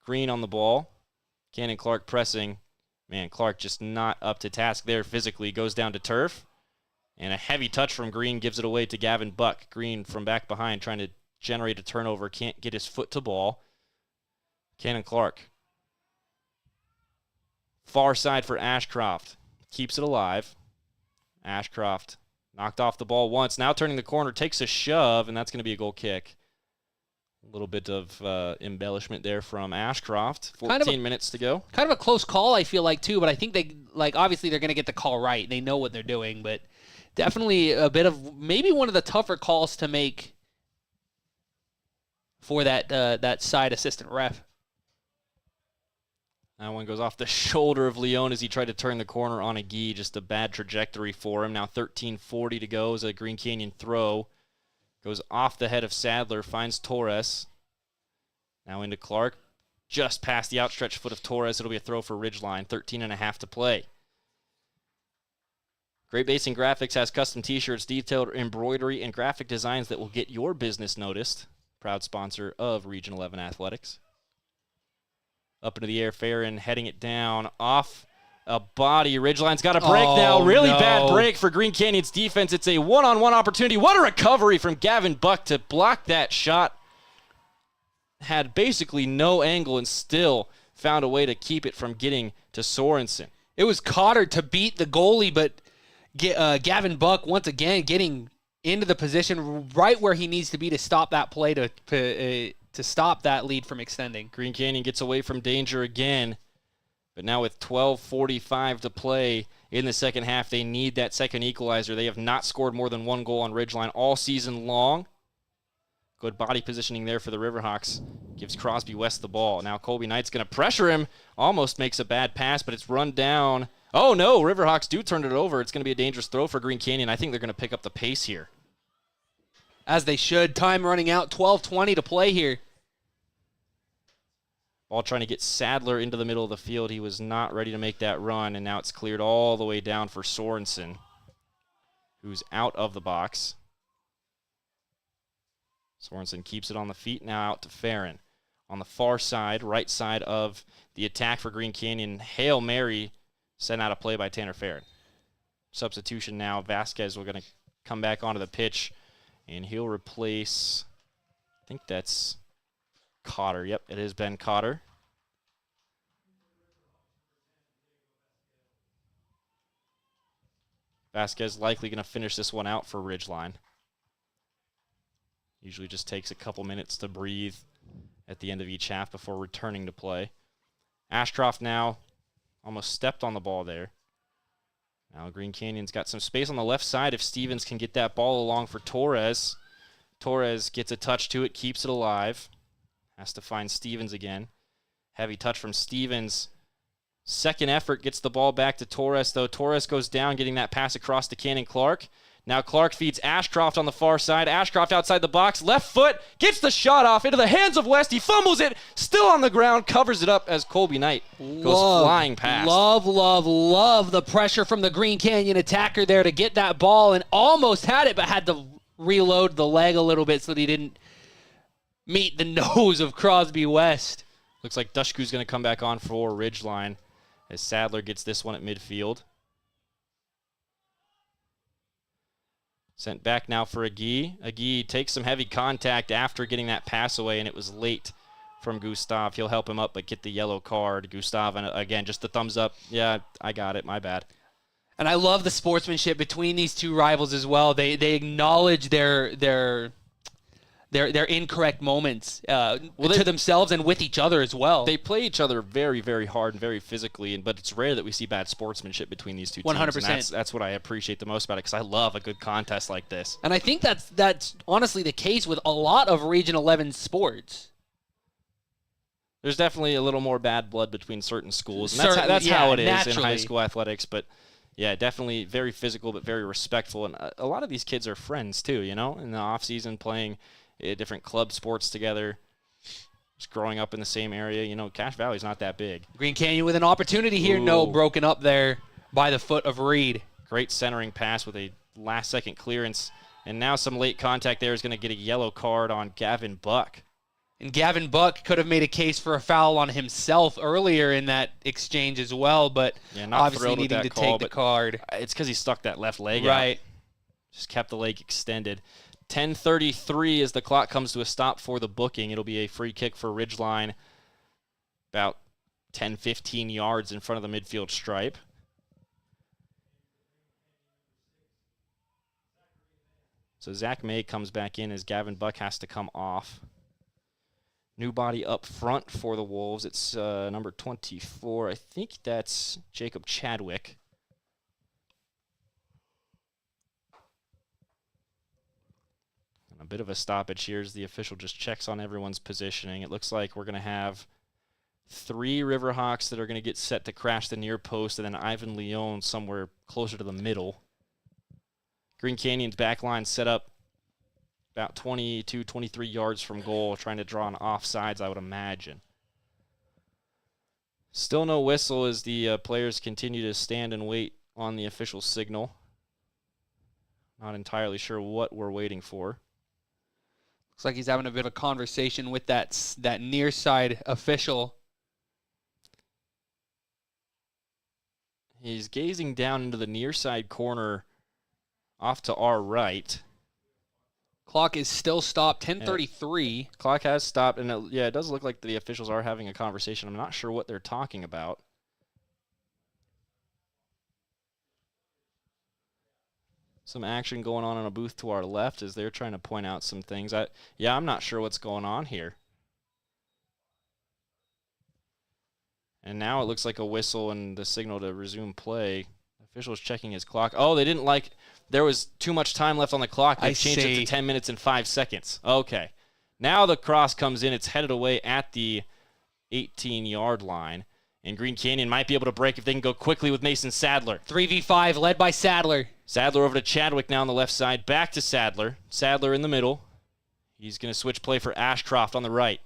Green on the ball. Cannon Clark pressing. Man, Clark just not up to task there physically. Goes down to turf. And a heavy touch from Green gives it away to Gavin Buck. Green from back behind trying to generate a turnover. Can't get his foot to ball. Cannon Clark. Far side for Ashcroft. Keeps it alive. Ashcroft knocked off the ball once. Now turning the corner. Takes a shove, and that's going to be a goal kick. A little bit of embellishment there from Ashcroft. 14 minutes to go. Kind of a close call, I feel like, too, but I think they, obviously they're going to get the call right. They know what they're doing, but definitely a bit of maybe one of the tougher calls to make for that side assistant ref. That one goes off the shoulder of Leone as he tried to turn the corner on Agee. Just a bad trajectory for him. Now 13:40 to go as a Green Canyon throw. Goes off the head of Sadler, finds Torres. Now into Clark. Just past the outstretched foot of Torres. It'll be a throw for Ridgeline. 13.5 to play. Great Basin Graphics has custom t-shirts, detailed embroidery, and graphic designs that will get your business noticed. Proud sponsor of Region 11 Athletics. Up into the air, Farron heading it down off a body. Ridgeline's got a break now. Really bad break for Green Canyon's defense. It's a one-on-one opportunity. What a recovery from Gavin Buck to block that shot. Had basically no angle and still found a way to keep it from getting to Sorensen. It was Cotter to beat the goalie, but Gavin Buck once again getting into the position right where he needs to be to stop that play to stop that lead from extending. Green Canyon gets away from danger again, but now with 12:45 to play in the second half, they need that second equalizer. They have not scored more than one goal on Ridgeline all season long. Good body positioning there for the Riverhawks. Gives Crosby West the ball. Now Colby Knight's going to pressure him. Almost makes a bad pass, but it's run down. Oh no, Riverhawks do turn it over. It's going to be a dangerous throw for Green Canyon. I think they're going to pick up the pace here. As they should. Time running out. 12:20 to play here. Ball trying to get Sadler into the middle of the field. He was not ready to make that run, and now it's cleared all the way down for Sorensen, who's out of the box. Sorensen keeps it on the feet, now out to Farron. On the far side, right side of the attack for Green Canyon, Hail Mary sent out a play by Tanner Farron. Substitution now, Vasquez will going to come back onto the pitch, and he'll replace, I think that's Cotter. Yep, it is Ben Cotter. Vasquez likely going to finish this one out for Ridgeline. Usually just takes a couple minutes to breathe at the end of each half before returning to play. Ashcroft now almost stepped on the ball there. Now Green Canyon's got some space on the left side if Stevens can get that ball along for Torres. Torres gets a touch to it, keeps it alive. Has to find Stevens again. Heavy touch from Stevens. Second effort gets the ball back to Torres, though. Torres goes down, getting that pass across to Cannon Clark. Now Clark feeds Ashcroft on the far side. Ashcroft outside the box. Left foot. Gets the shot off into the hands of West. He fumbles it. Still on the ground. Covers it up as Colby Knight goes flying past. Love the pressure from the Green Canyon attacker there to get that ball and almost had it, but had to reload the leg a little bit so that he didn't meet the nose of Crosby West. Looks like Dushku's going to come back on for Ridgeline as Sadler gets this one at midfield. Sent back now for Agee. Agee takes some heavy contact after getting that pass away, and it was late from Gustav. He'll help him up, but get the yellow card. Gustav, and again, just the thumbs up. Yeah, I got it. My bad. And I love the sportsmanship between these two rivals as well. They acknowledge their incorrect moments to themselves and with each other as well. They play each other very, very hard and very physically, but it's rare that we see bad sportsmanship between these two teams. 100%. And that's what I appreciate the most about it, because I love a good contest like this. And I think that's honestly the case with a lot of Region 11 sports. There's definitely a little more bad blood between certain schools, and that's how it is naturally. in high school athletics, but yeah, definitely very physical but very respectful. And a lot of these kids are friends too, in the off season, playing different club sports together, just growing up in the same area. Cache Valley's not that big. Green Canyon with an opportunity here. Ooh. No, broken up there by the foot of Reed. Great centering pass with a last-second clearance, and now some late contact there is going to get a yellow card on Gavin Buck. And Gavin Buck could have made a case for a foul on himself earlier in that exchange as well, but obviously needing to take the card. It's because he stuck that left leg out. Right. Just kept the leg extended. 10:33 as the clock comes to a stop for the booking. It'll be a free kick for Ridgeline about 10, 15 yards in front of the midfield stripe. So Zach May comes back in as Gavin Buck has to come off. New body up front for the Wolves. It's number 24. I think that's Jacob Chadwick. And a bit of a stoppage here as the official just checks on everyone's positioning. It looks like we're going to have 3 Riverhawks that are going to get set to crash the near post, and then Ivan Leon somewhere closer to the middle. Green Canyon's back line set up about 22, 23 yards from goal, trying to draw an offsides, I would imagine. Still no whistle as the players continue to stand and wait on the official signal. Not entirely sure what we're waiting for. Looks like he's having a bit of a conversation with that near side official. He's gazing down into the near side corner off to our right. Clock is still stopped, 10:33. Clock has stopped, and it does look like the officials are having a conversation. I'm not sure what they're talking about. Some action going on in a booth to our left as they're trying to point out some things. I'm not sure what's going on here. And now it looks like a whistle and the signal to resume play. The official is checking his clock. Oh, they didn't like... There was too much time left on the clock. They changed it to 10 minutes and 5 seconds. Okay. Now the cross comes in. It's headed away at the 18-yard line. And Green Canyon might be able to break if they can go quickly with Mason Sadler. 3v5 led by Sadler. Sadler over to Chadwick now on the left side. Back to Sadler. Sadler in the middle. He's going to switch play for Ashcroft on the right.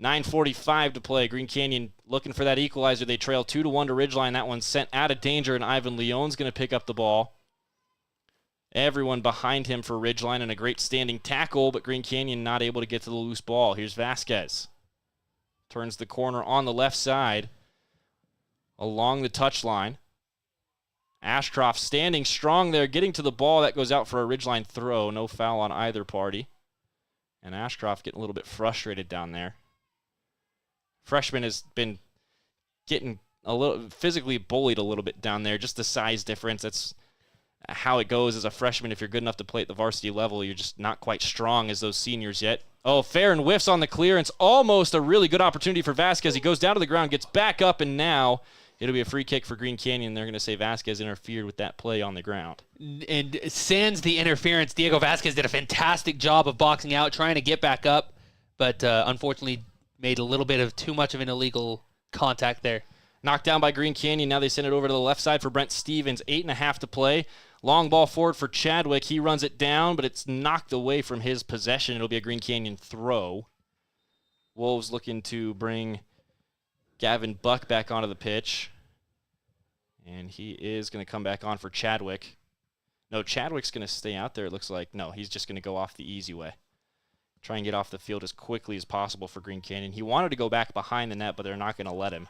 9:45 to play. Green Canyon looking for that equalizer. They trail 2-1 to Ridgeline. That one's sent out of danger, and Ivan Leon's going to pick up the ball. Everyone behind him for Ridgeline, and a great standing tackle, but Green Canyon not able to get to the loose ball. Here's Vasquez. Turns the corner on the left side along the touchline. Ashcroft standing strong there, getting to the ball. That goes out for a Ridgeline throw. No foul on either party. And Ashcroft getting a little bit frustrated down there. Freshman has been getting a little physically bullied a little bit down there. Just the size difference. That's how it goes as a freshman. If you're good enough to play at the varsity level, you're just not quite strong as those seniors yet. Oh, Farron whiffs on the clearance. Almost a really good opportunity for Vasquez. He goes down to the ground, gets back up, and now it'll be a free kick for Green Canyon. They're going to say Vasquez interfered with that play on the ground. And sans the interference, Diego Vasquez did a fantastic job of boxing out, trying to get back up, but unfortunately made a little bit of too much of an illegal contact there. Knocked down by Green Canyon. Now they send it over to the left side for Brent Stevens. 8.5 to play. Long ball forward for Chadwick. He runs it down, but it's knocked away from his possession. It'll be a Green Canyon throw. Wolves looking to bring Gavin Buck back onto the pitch. And he is going to come back on for Chadwick. No, Chadwick's going to stay out there, it looks like. No, he's just going to go off the easy way. Try and get off the field as quickly as possible for Green Canyon. He wanted to go back behind the net, but they're not going to let him.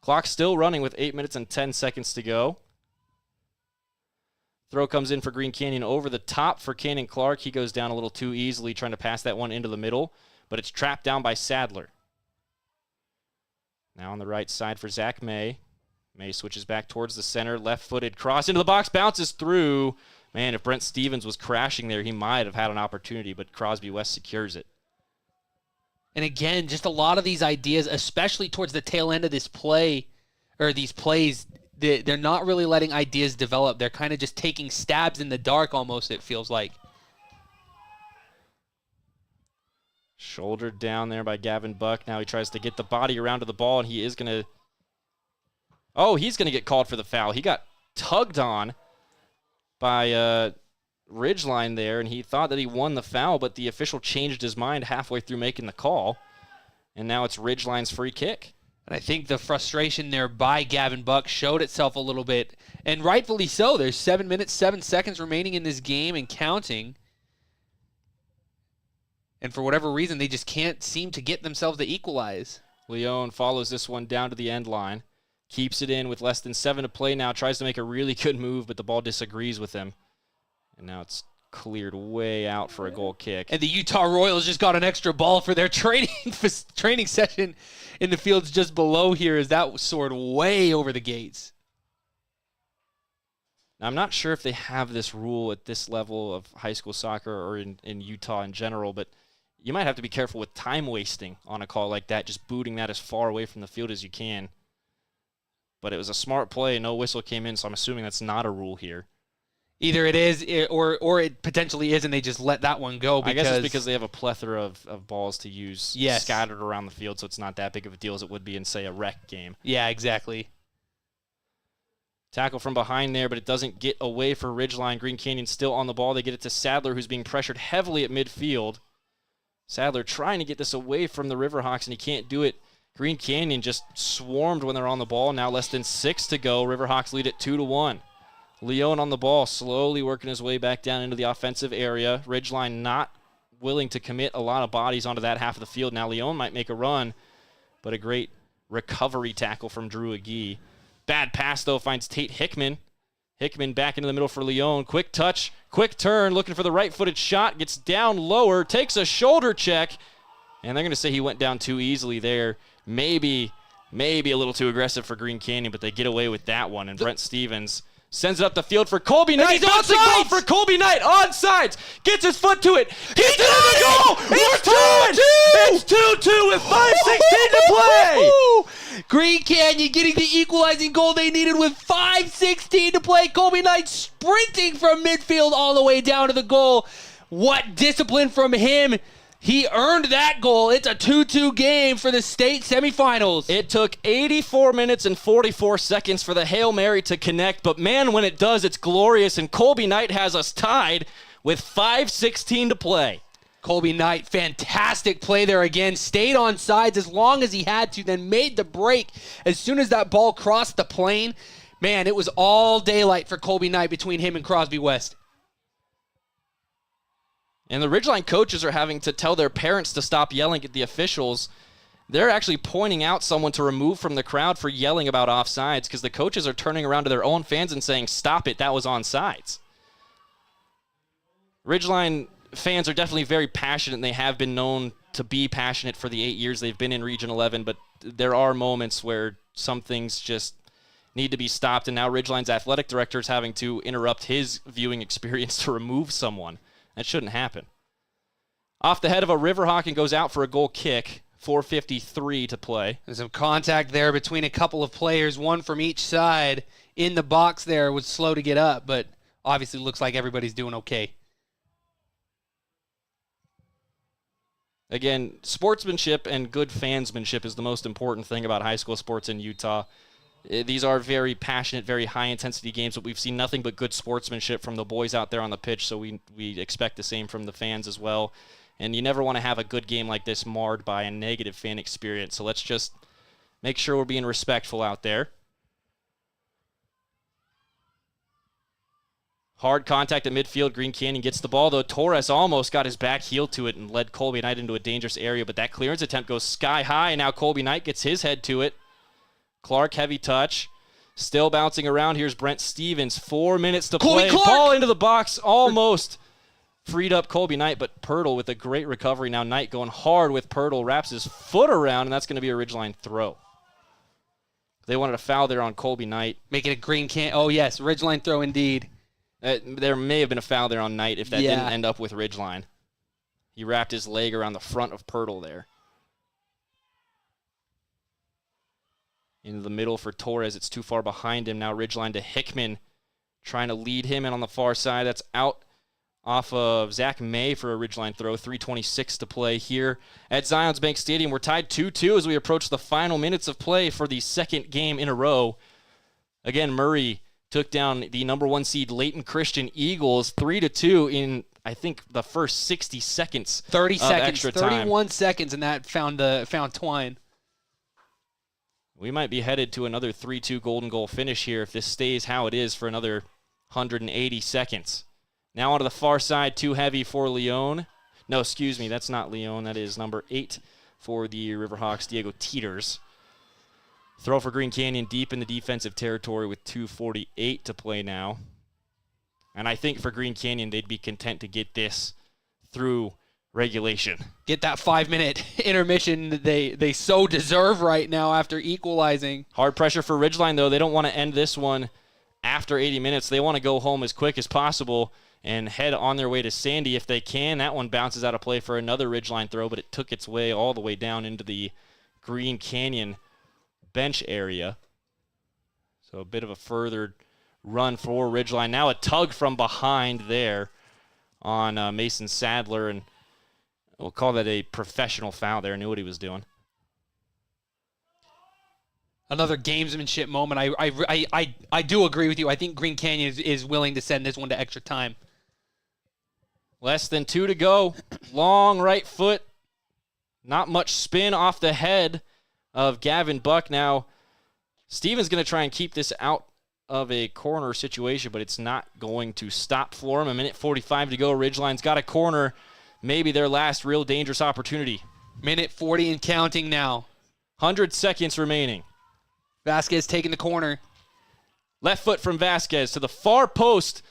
Clock still running with 8 minutes and 10 seconds to go. Throw comes in for Green Canyon over the top for Cannon Clark. He goes down a little too easily trying to pass that one into the middle, but it's trapped down by Sadler. Now on the right side for Zach May. May switches back towards the center, left-footed cross into the box, bounces through. Man, if Brent Stevens was crashing there, he might have had an opportunity, but Crosby West secures it. And again, just a lot of these ideas, especially towards the tail end of this play, or these plays, they're not really letting ideas develop. They're kind of just taking stabs in the dark almost, it feels like. Shouldered down there by Gavin Buck. Now he tries to get the body around to the ball, and he is going to... Oh, he's going to get called for the foul. He got tugged on by Ridgeline there, and he thought that he won the foul, but the official changed his mind halfway through making the call, and now it's Ridgeline's free kick. And I think the frustration there by Gavin Buck showed itself a little bit, and rightfully so. There's 7 minutes, 7 seconds remaining in this game and counting. And for whatever reason, they just can't seem to get themselves to equalize. Leone follows this one down to the end line. Keeps it in with less than 7 to play now. Tries to make a really good move, but the ball disagrees with him. And now it's cleared way out for a goal kick. And the Utah Royals just got an extra ball for their training session in the fields just below here as that soared way over the gates. Now, I'm not sure if they have this rule at this level of high school soccer or in Utah in general, but you might have to be careful with time wasting on a call like that, just booting that as far away from the field as you can. But it was a smart play. No whistle came in, so I'm assuming that's not a rule here. Either it is or it potentially is, and they just let that one go. I guess it's because they have a plethora of balls to use yes. scattered around the field, so it's not that big of a deal as it would be in, say, a rec game. Yeah, exactly. Tackle from behind there, but it doesn't get away for Ridgeline. Green Canyon still on the ball. They get it to Sadler, who's being pressured heavily at midfield. Sadler trying to get this away from the Riverhawks, and he can't do it. Green Canyon just swarmed when they're on the ball. Now less than 6 to go. Riverhawks lead it 2-1. Leone on the ball, slowly working his way back down into the offensive area. Ridgeline not willing to commit a lot of bodies onto that half of the field. Now Leone might make a run, but a great recovery tackle from Drew Agee. Bad pass, though, finds Tate Hickman. Hickman back into the middle for Leone. Quick touch, quick turn, looking for the right-footed shot. Gets down lower, takes a shoulder check, and they're going to say he went down too easily there. Maybe a little too aggressive for Green Canyon, but they get away with that one. And Brent Stevens sends it up the field for Colby Knight. He's onside for Colby Knight. Onside. Gets his foot to it. Gets it on the goal. It's 2-2 with 5:16 to play. Green Canyon getting the equalizing goal they needed with 5:16 to play. Colby Knight sprinting from midfield all the way down to the goal. What discipline from him. He earned that goal. It's a 2-2 game for the state semifinals. It took 84 minutes and 44 seconds for the Hail Mary to connect, but man, when it does, it's glorious, and Colby Knight has us tied with 5:16 to play. Colby Knight, fantastic play there again. Stayed on sides as long as he had to, then made the break as soon as that ball crossed the plane. Man, it was all daylight for Colby Knight between him and Crosby West. And the Ridgeline coaches are having to tell their parents to stop yelling at the officials. They're actually pointing out someone to remove from the crowd for yelling about offsides because the coaches are turning around to their own fans and saying, stop it, that was onside. Ridgeline fans are definitely very passionate, and they have been known to be passionate for the 8 years they've been in Region 11, but there are moments where some things just need to be stopped, and now Ridgeline's athletic director is having to interrupt his viewing experience to remove someone. That shouldn't happen. Off the head of a Riverhawk and goes out for a goal kick. 4:53 to play. There's some contact there between a couple of players, one from each side. In the box there was slow to get up, but obviously looks like everybody's doing okay. Again, sportsmanship and good fansmanship is the most important thing about high school sports in Utah. These are very passionate, very high-intensity games, but we've seen nothing but good sportsmanship from the boys out there on the pitch, so we expect the same from the fans as well. And you never want to have a good game like this marred by a negative fan experience, so let's just make sure we're being respectful out there. Hard contact at midfield. Green Canyon gets the ball, though. Torres almost got his back heel to it and led Colby Knight into a dangerous area, but that clearance attempt goes sky high, and now Colby Knight gets his head to it. Clark, heavy touch. Still bouncing around. Here's Brent Stevens. 4 minutes to play. Ball into the box. Almost freed up Colby Knight, but Pirtle with a great recovery. Now Knight going hard with Pirtle. Wraps his foot around, and that's going to be a Ridgeline throw. They wanted a foul there on Colby Knight. Make it a green can. Oh, yes. Ridgeline throw indeed. There may have been a foul there on Knight if that didn't end up with Ridgeline. He wrapped his leg around the front of Pirtle there. Into the middle for Torres. It's too far behind him. Now Ridgeline to Hickman, trying to lead him in on the far side. That's out off of Zach May for a Ridgeline throw. 3:26 to play here at Zions Bank Stadium. We're tied 2-2 as we approach the final minutes of play for the second game in a row. Again, Murray took down the number 1 seed Layton Christian Eagles 3-2 in, I think, the first 60 seconds. 30 of seconds, extra time. 31 seconds, and that found Twine. We might be headed to another 3-2 golden goal finish here if this stays how it is for another 180 seconds. Now onto the far side, too heavy for Leon. No, excuse me, that's not Leon. That is number 8 for the Riverhawks, Diego Teeters. Throw for Green Canyon deep in the defensive territory with 2:48 to play now. And I think for Green Canyon, they'd be content to get this through regulation. Get that 5-minute intermission that they so deserve right now after equalizing. Hard pressure for Ridgeline, though. They don't want to end this one after 80 minutes. They want to go home as quick as possible and head on their way to Sandy if they can. That one bounces out of play for another Ridgeline throw, but it took its way all the way down into the Green Canyon bench area. So a bit of a further run for Ridgeline. Now a tug from behind there on Mason Sadler, and we'll call that a professional foul there. Knew what he was doing. Another gamesmanship moment. I do agree with you. I think Green Canyon is willing to send this one to extra time. Less than 2 to go. Long right foot. Not much spin off the head of Gavin Buck. Now, Steven's going to try and keep this out of a corner situation, but it's not going to stop for him. 1:45 to go. Ridgeline's got a corner. Maybe their last real dangerous opportunity. 1:40 and counting now. 100 seconds remaining. Vasquez taking the corner. Left foot from Vasquez to the far post.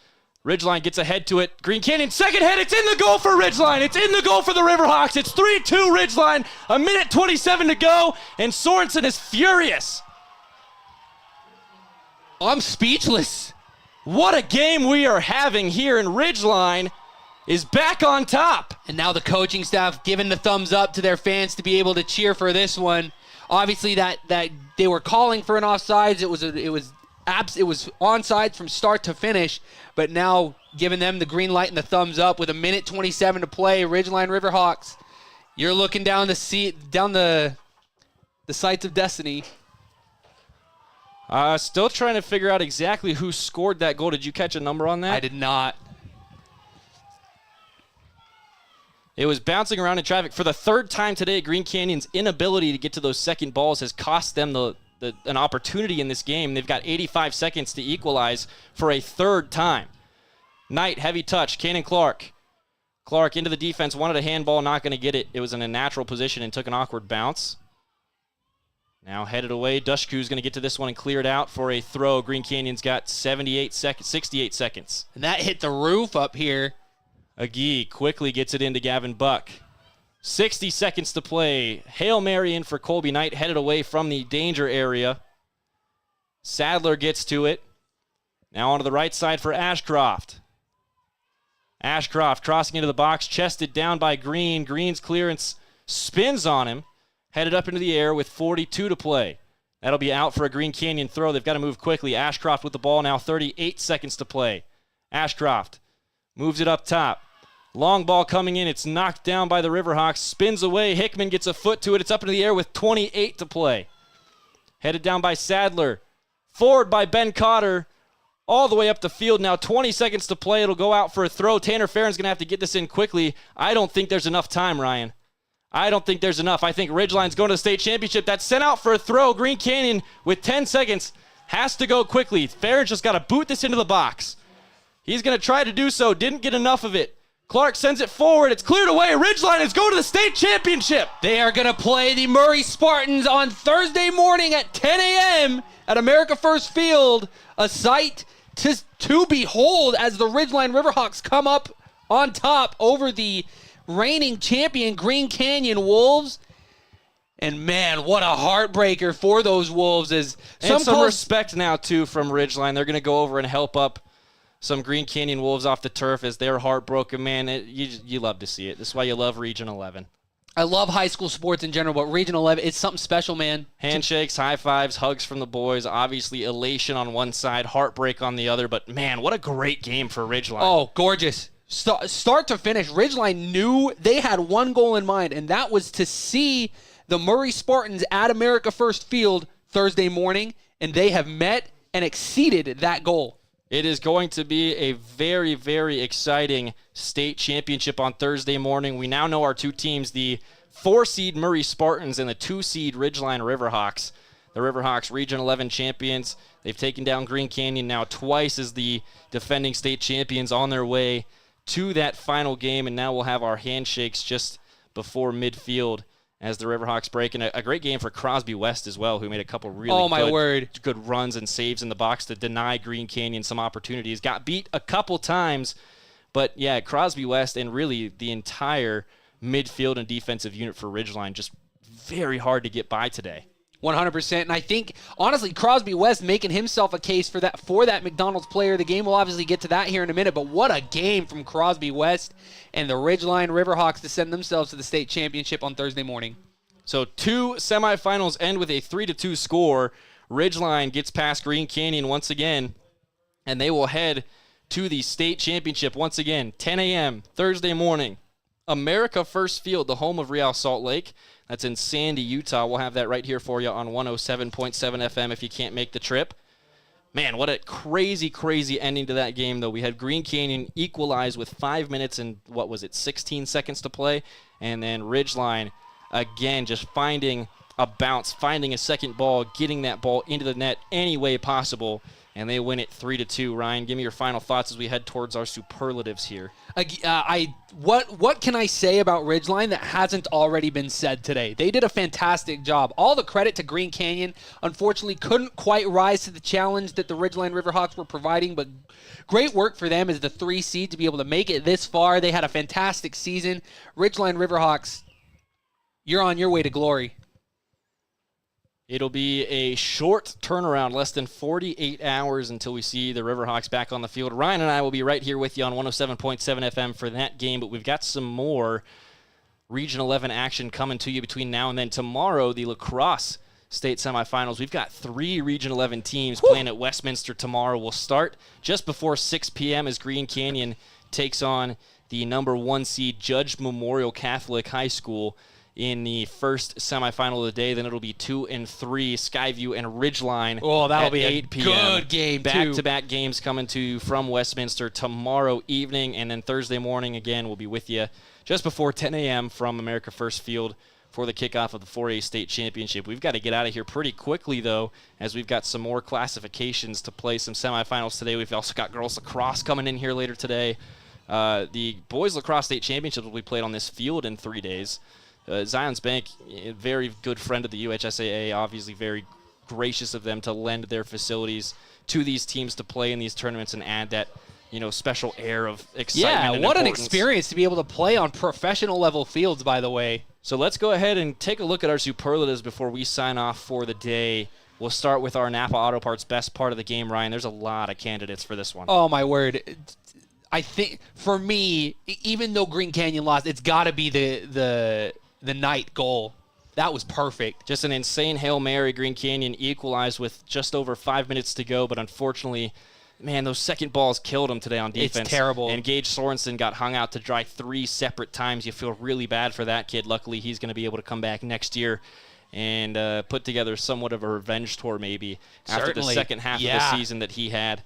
Ridgeline gets ahead to it. Green Canyon, second head. It's in the goal for Ridgeline. It's in the goal for the Riverhawks. It's 3-2 Ridgeline. 1:27 to go, and Sorensen is furious. I'm speechless. What a game we are having here, and Ridgeline is back on top. And now the coaching staff giving the thumbs up to their fans to be able to cheer for this one. Obviously, that they were calling for an offsides. It was onside from start to finish, but now giving them the green light and the thumbs up with 1:27 to play. Ridgeline Riverhawks, you're looking down the sights of destiny. Still trying to figure out exactly who scored that goal. Did you catch a number on that? I did not. It was bouncing around in traffic. For the third time today, Green Canyon's inability to get to those second balls has cost them an opportunity in this game. They've got 85 seconds to equalize for a third time. Knight, heavy touch. Cannon Clark. Clark into the defense, wanted a handball, not going to get it. It was in a natural position and took an awkward bounce. Now headed away. Dushku's going to get to this one and clear it out for a throw. Green Canyon's got 68 seconds. And that hit the roof up here. Agee quickly gets it into Gavin Buck. 60 seconds to play. Hail Mary in for Colby Knight, headed away from the danger area. Sadler gets to it. Now onto the right side for Ashcroft. Ashcroft crossing into the box, chested down by Green. Green's clearance spins on him, headed up into the air with 42 to play. That'll be out for a Green Canyon throw. They've got to move quickly. Ashcroft with the ball now, 38 seconds to play. Ashcroft moves it up top. Long ball coming in. It's knocked down by the Riverhawks. Spins away. Hickman gets a foot to it. It's up into the air with 28 to play. Headed down by Sadler. Forward by Ben Cotter. All the way up the field now. 20 seconds to play. It'll go out for a throw. Tanner Farron's going to have to get this in quickly. I don't think there's enough time, Ryan. I don't think there's enough. I think Ridgeline's going to the state championship. That's sent out for a throw. Green Canyon with 10 seconds has to go quickly. Farron's just got to boot this into the box. He's going to try to do so. Didn't get enough of it. Clark sends it forward. It's cleared away. Ridgeline is going to the state championship. They are going to play the Murray Spartans on Thursday morning at 10 a.m. at America First Field, a sight to behold as the Ridgeline Riverhawks come up on top over the reigning champion Green Canyon Wolves. And man, what a heartbreaker for those Wolves. As some respect now, too, from Ridgeline. They're going to go over and help up some Green Canyon Wolves off the turf as they're heartbroken, man. You love to see it. This is why you love Region 11. I love high school sports in general, but Region 11, it's something special, man. Handshakes, high fives, hugs from the boys. Obviously, elation on one side, heartbreak on the other. But, man, what a great game for Ridgeline. Oh, gorgeous. Start to finish, Ridgeline knew they had one goal in mind, and that was to see the Murray Spartans at America First Field Thursday morning, and they have met and exceeded that goal. It is going to be a very, very exciting state championship on Thursday morning. We now know our two teams, the 4-seed Murray Spartans and the 2-seed Ridgeline Riverhawks. The Riverhawks, Region 11 champions. They've taken down Green Canyon now twice as the defending state champions on their way to that final game. And now we'll have our handshakes just before midfield as the Riverhawks break. And a great game for Crosby West as well, who made a couple really good runs and saves in the box to deny Green Canyon some opportunities. Got beat a couple times, but yeah, Crosby West and really the entire midfield and defensive unit for Ridgeline just very hard to get by today. 100%. And I think, honestly, Crosby West making himself a case for that McDonald's player of the game. We'll obviously get to that here in a minute, but what a game from Crosby West and the Ridgeline Riverhawks to send themselves to the state championship on Thursday morning. So 2 semifinals end with a 3-2 score. Ridgeline gets past Green Canyon once again, and they will head to the state championship once again, 10 a.m. Thursday morning. America First Field, the home of Real Salt Lake. That's in Sandy, Utah. We'll have that right here for you on 107.7 FM if you can't make the trip. Man, what a crazy, crazy ending to that game, though. We had Green Canyon equalize with 5 minutes and, 16 seconds to play. And then Ridgeline, again, just finding a bounce, finding a second ball, getting that ball into the net any way possible. And they win it 3-2. Ryan, give me your final thoughts as we head towards our superlatives here. What can I say about Ridgeline that hasn't already been said today? They did a fantastic job. All the credit to Green Canyon. Unfortunately, couldn't quite rise to the challenge that the Ridgeline Riverhawks were providing, but great work for them as the 3 seed to be able to make it this far. They had a fantastic season. Ridgeline Riverhawks, you're on your way to glory. It'll be a short turnaround, less than 48 hours until we see the Riverhawks back on the field. Ryan and I will be right here with you on 107.7 FM for that game, but we've got some more Region 11 action coming to you between now and then. Tomorrow, the lacrosse state semifinals. We've got 3 Region 11 teams playing at Westminster tomorrow. We'll start just before 6 p.m. as Green Canyon takes on the number 1 seed Judge Memorial Catholic High School in the first semifinal of the day. Then it'll be 2 and 3, Skyview and Ridgeline. Oh, that'll be 8 p.m. Good game, Back-to-back games coming to you from Westminster tomorrow evening, and then Thursday morning again we'll be with you just before 10 a.m. from America First Field for the kickoff of the 4A state championship. We've got to get out of here pretty quickly, though, as we've got some more classifications to play some semifinals today. We've also got girls lacrosse coming in here later today. The boys lacrosse state championship will be played on this field in 3 days. Zions Bank, a very good friend of the UHSAA, obviously very gracious of them to lend their facilities to these teams to play in these tournaments and add that, special air of excitement. Yeah, and what an importance. experience to be able to play on professional level fields, by the way. So let's go ahead and take a look at our superlatives before we sign off for the day. We'll start with our Napa Auto Parts best part of the game, Ryan. There's a lot of candidates for this one. Oh, my word. I think, for me, even though Green Canyon lost, it's got to be the night goal. That was perfect. Just an insane Hail Mary. Green Canyon equalized with just over 5 minutes to go, but unfortunately, man, those second balls killed him today on defense. It's terrible. And Gage Sorensen got hung out to dry 3 separate times. You feel really bad for that kid. Luckily, he's going to be able to come back next year and put together somewhat of a revenge tour maybe after the second half of the season that he had.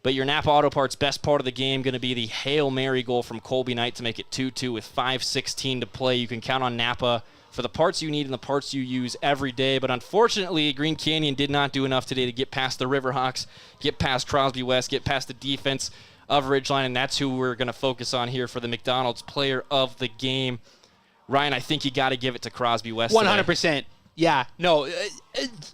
But your Napa Auto Parts best part of the game going to be the Hail Mary goal from Colby Knight to make it 2-2 with 5:16 to play. You can count on Napa for the parts you need and the parts you use every day. But unfortunately, Green Canyon did not do enough today to get past the Riverhawks, get past Crosby West, get past the defense of Ridgeline, and that's who we're going to focus on here for the McDonald's Player of the Game. Ryan, I think you got to give it to Crosby West 100%. Yeah, no,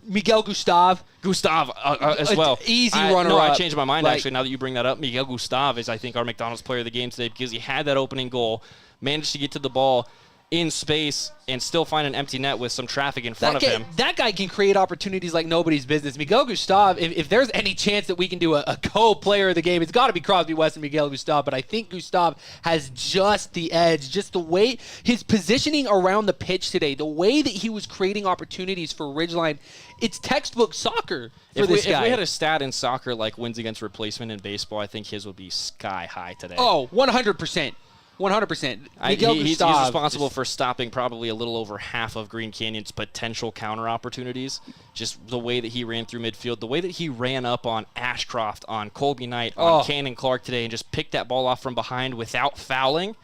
Miguel Gustav as well. Easy runner-up. No, I changed my mind, actually, now that you bring that up. Miguel Gustav is, I think, our McDonald's Player of the Game today because he had that opening goal, managed to get to the ball in space, and still find an empty net with some traffic in front of him. That guy can create opportunities like nobody's business. Miguel Gustav, if there's any chance that we can do a co-player of the game, it's got to be Crosby West and Miguel Gustav, but I think Gustav has just the edge, just the way, his positioning around the pitch today, the way that he was creating opportunities for Ridgeline, it's textbook soccer for this guy. If we had a stat in soccer like wins against replacement in baseball, I think his would be sky high today. Oh, 100%. 100%. He's responsible for stopping probably a little over half of Green Canyon's potential counter opportunities. Just the way that he ran through midfield, the way that he ran up on Ashcroft, on Colby Knight, on Cannon Clark today, and just picked that ball off from behind without fouling.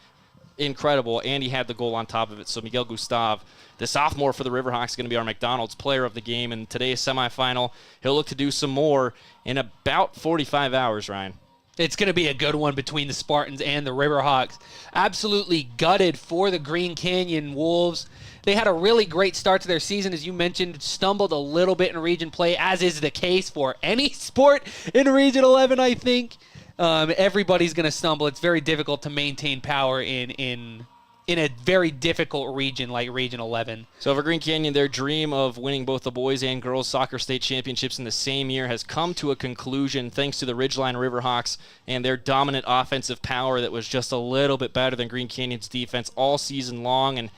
Incredible. And he had the goal on top of it. So Miguel Gustav, the sophomore for the Riverhawks, is going to be our McDonald's Player of the Game. And today's semifinal, he'll look to do some more in about 45 hours, Ryan. It's going to be a good one between the Spartans and the Riverhawks. Absolutely gutted for the Green Canyon Wolves. They had a really great start to their season, as you mentioned, stumbled a little bit in region play, as is the case for any sport in Region 11, I think. Everybody's going to stumble. It's very difficult to maintain power in a very difficult region like Region 11. So for Green Canyon, their dream of winning both the boys and girls soccer state championships in the same year has come to a conclusion thanks to the Ridgeline Riverhawks and their dominant offensive power that was just a little bit better than Green Canyon's defense all season long. And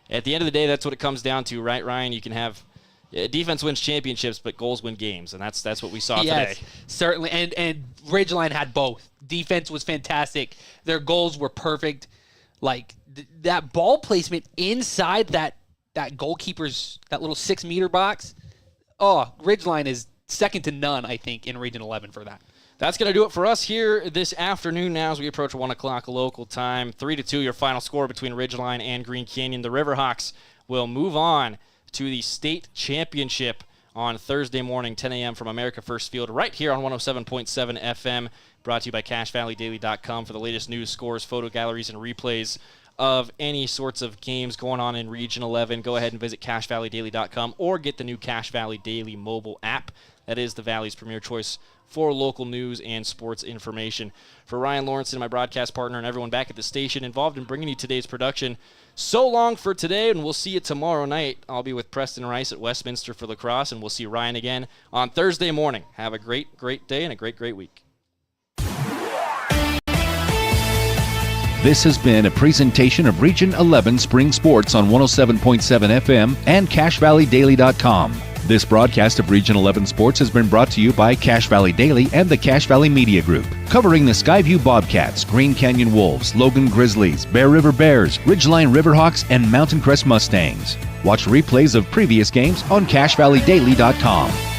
at the end of the day, that's what it comes down to, right, Ryan? You can have defense wins championships, but goals win games, and that's what we saw today. Certainly. And Ridgeline had both. Defense was fantastic. Their goals were perfect. Like, that ball placement inside that goalkeeper's, that little 6-meter box, Ridgeline is second to none, I think, in Region 11 for that. That's going to do it for us here this afternoon now as we approach 1 o'clock local time. 3-2, your final score between Ridgeline and Green Canyon. The Riverhawks will move on to the state championship on Thursday morning, 10 a.m. from America First Field, right here on 107.7 FM, brought to you by CashValleyDaily.com for the latest news, scores, photo galleries, and replays of any sorts of games going on in Region 11. Go ahead and visit CashValleyDaily.com or get the new Cash Valley Daily mobile app. That is the Valley's premier choice for local news and sports information. For Ryan Lawrenson, my broadcast partner, and everyone back at the station involved in bringing you today's production, so long for today, and we'll see you tomorrow night. I'll be with Preston Rice at Westminster for lacrosse, and we'll see Ryan again on Thursday morning. Have a great, great day and a great, great week. This has been a presentation of Region 11 Spring Sports on 107.7 FM and CashValleyDaily.com. This broadcast of Region 11 Sports has been brought to you by Cash Valley Daily and the Cash Valley Media Group, covering the Skyview Bobcats, Green Canyon Wolves, Logan Grizzlies, Bear River Bears, Ridgeline Riverhawks, and Mountain Crest Mustangs. Watch replays of previous games on CashValleyDaily.com.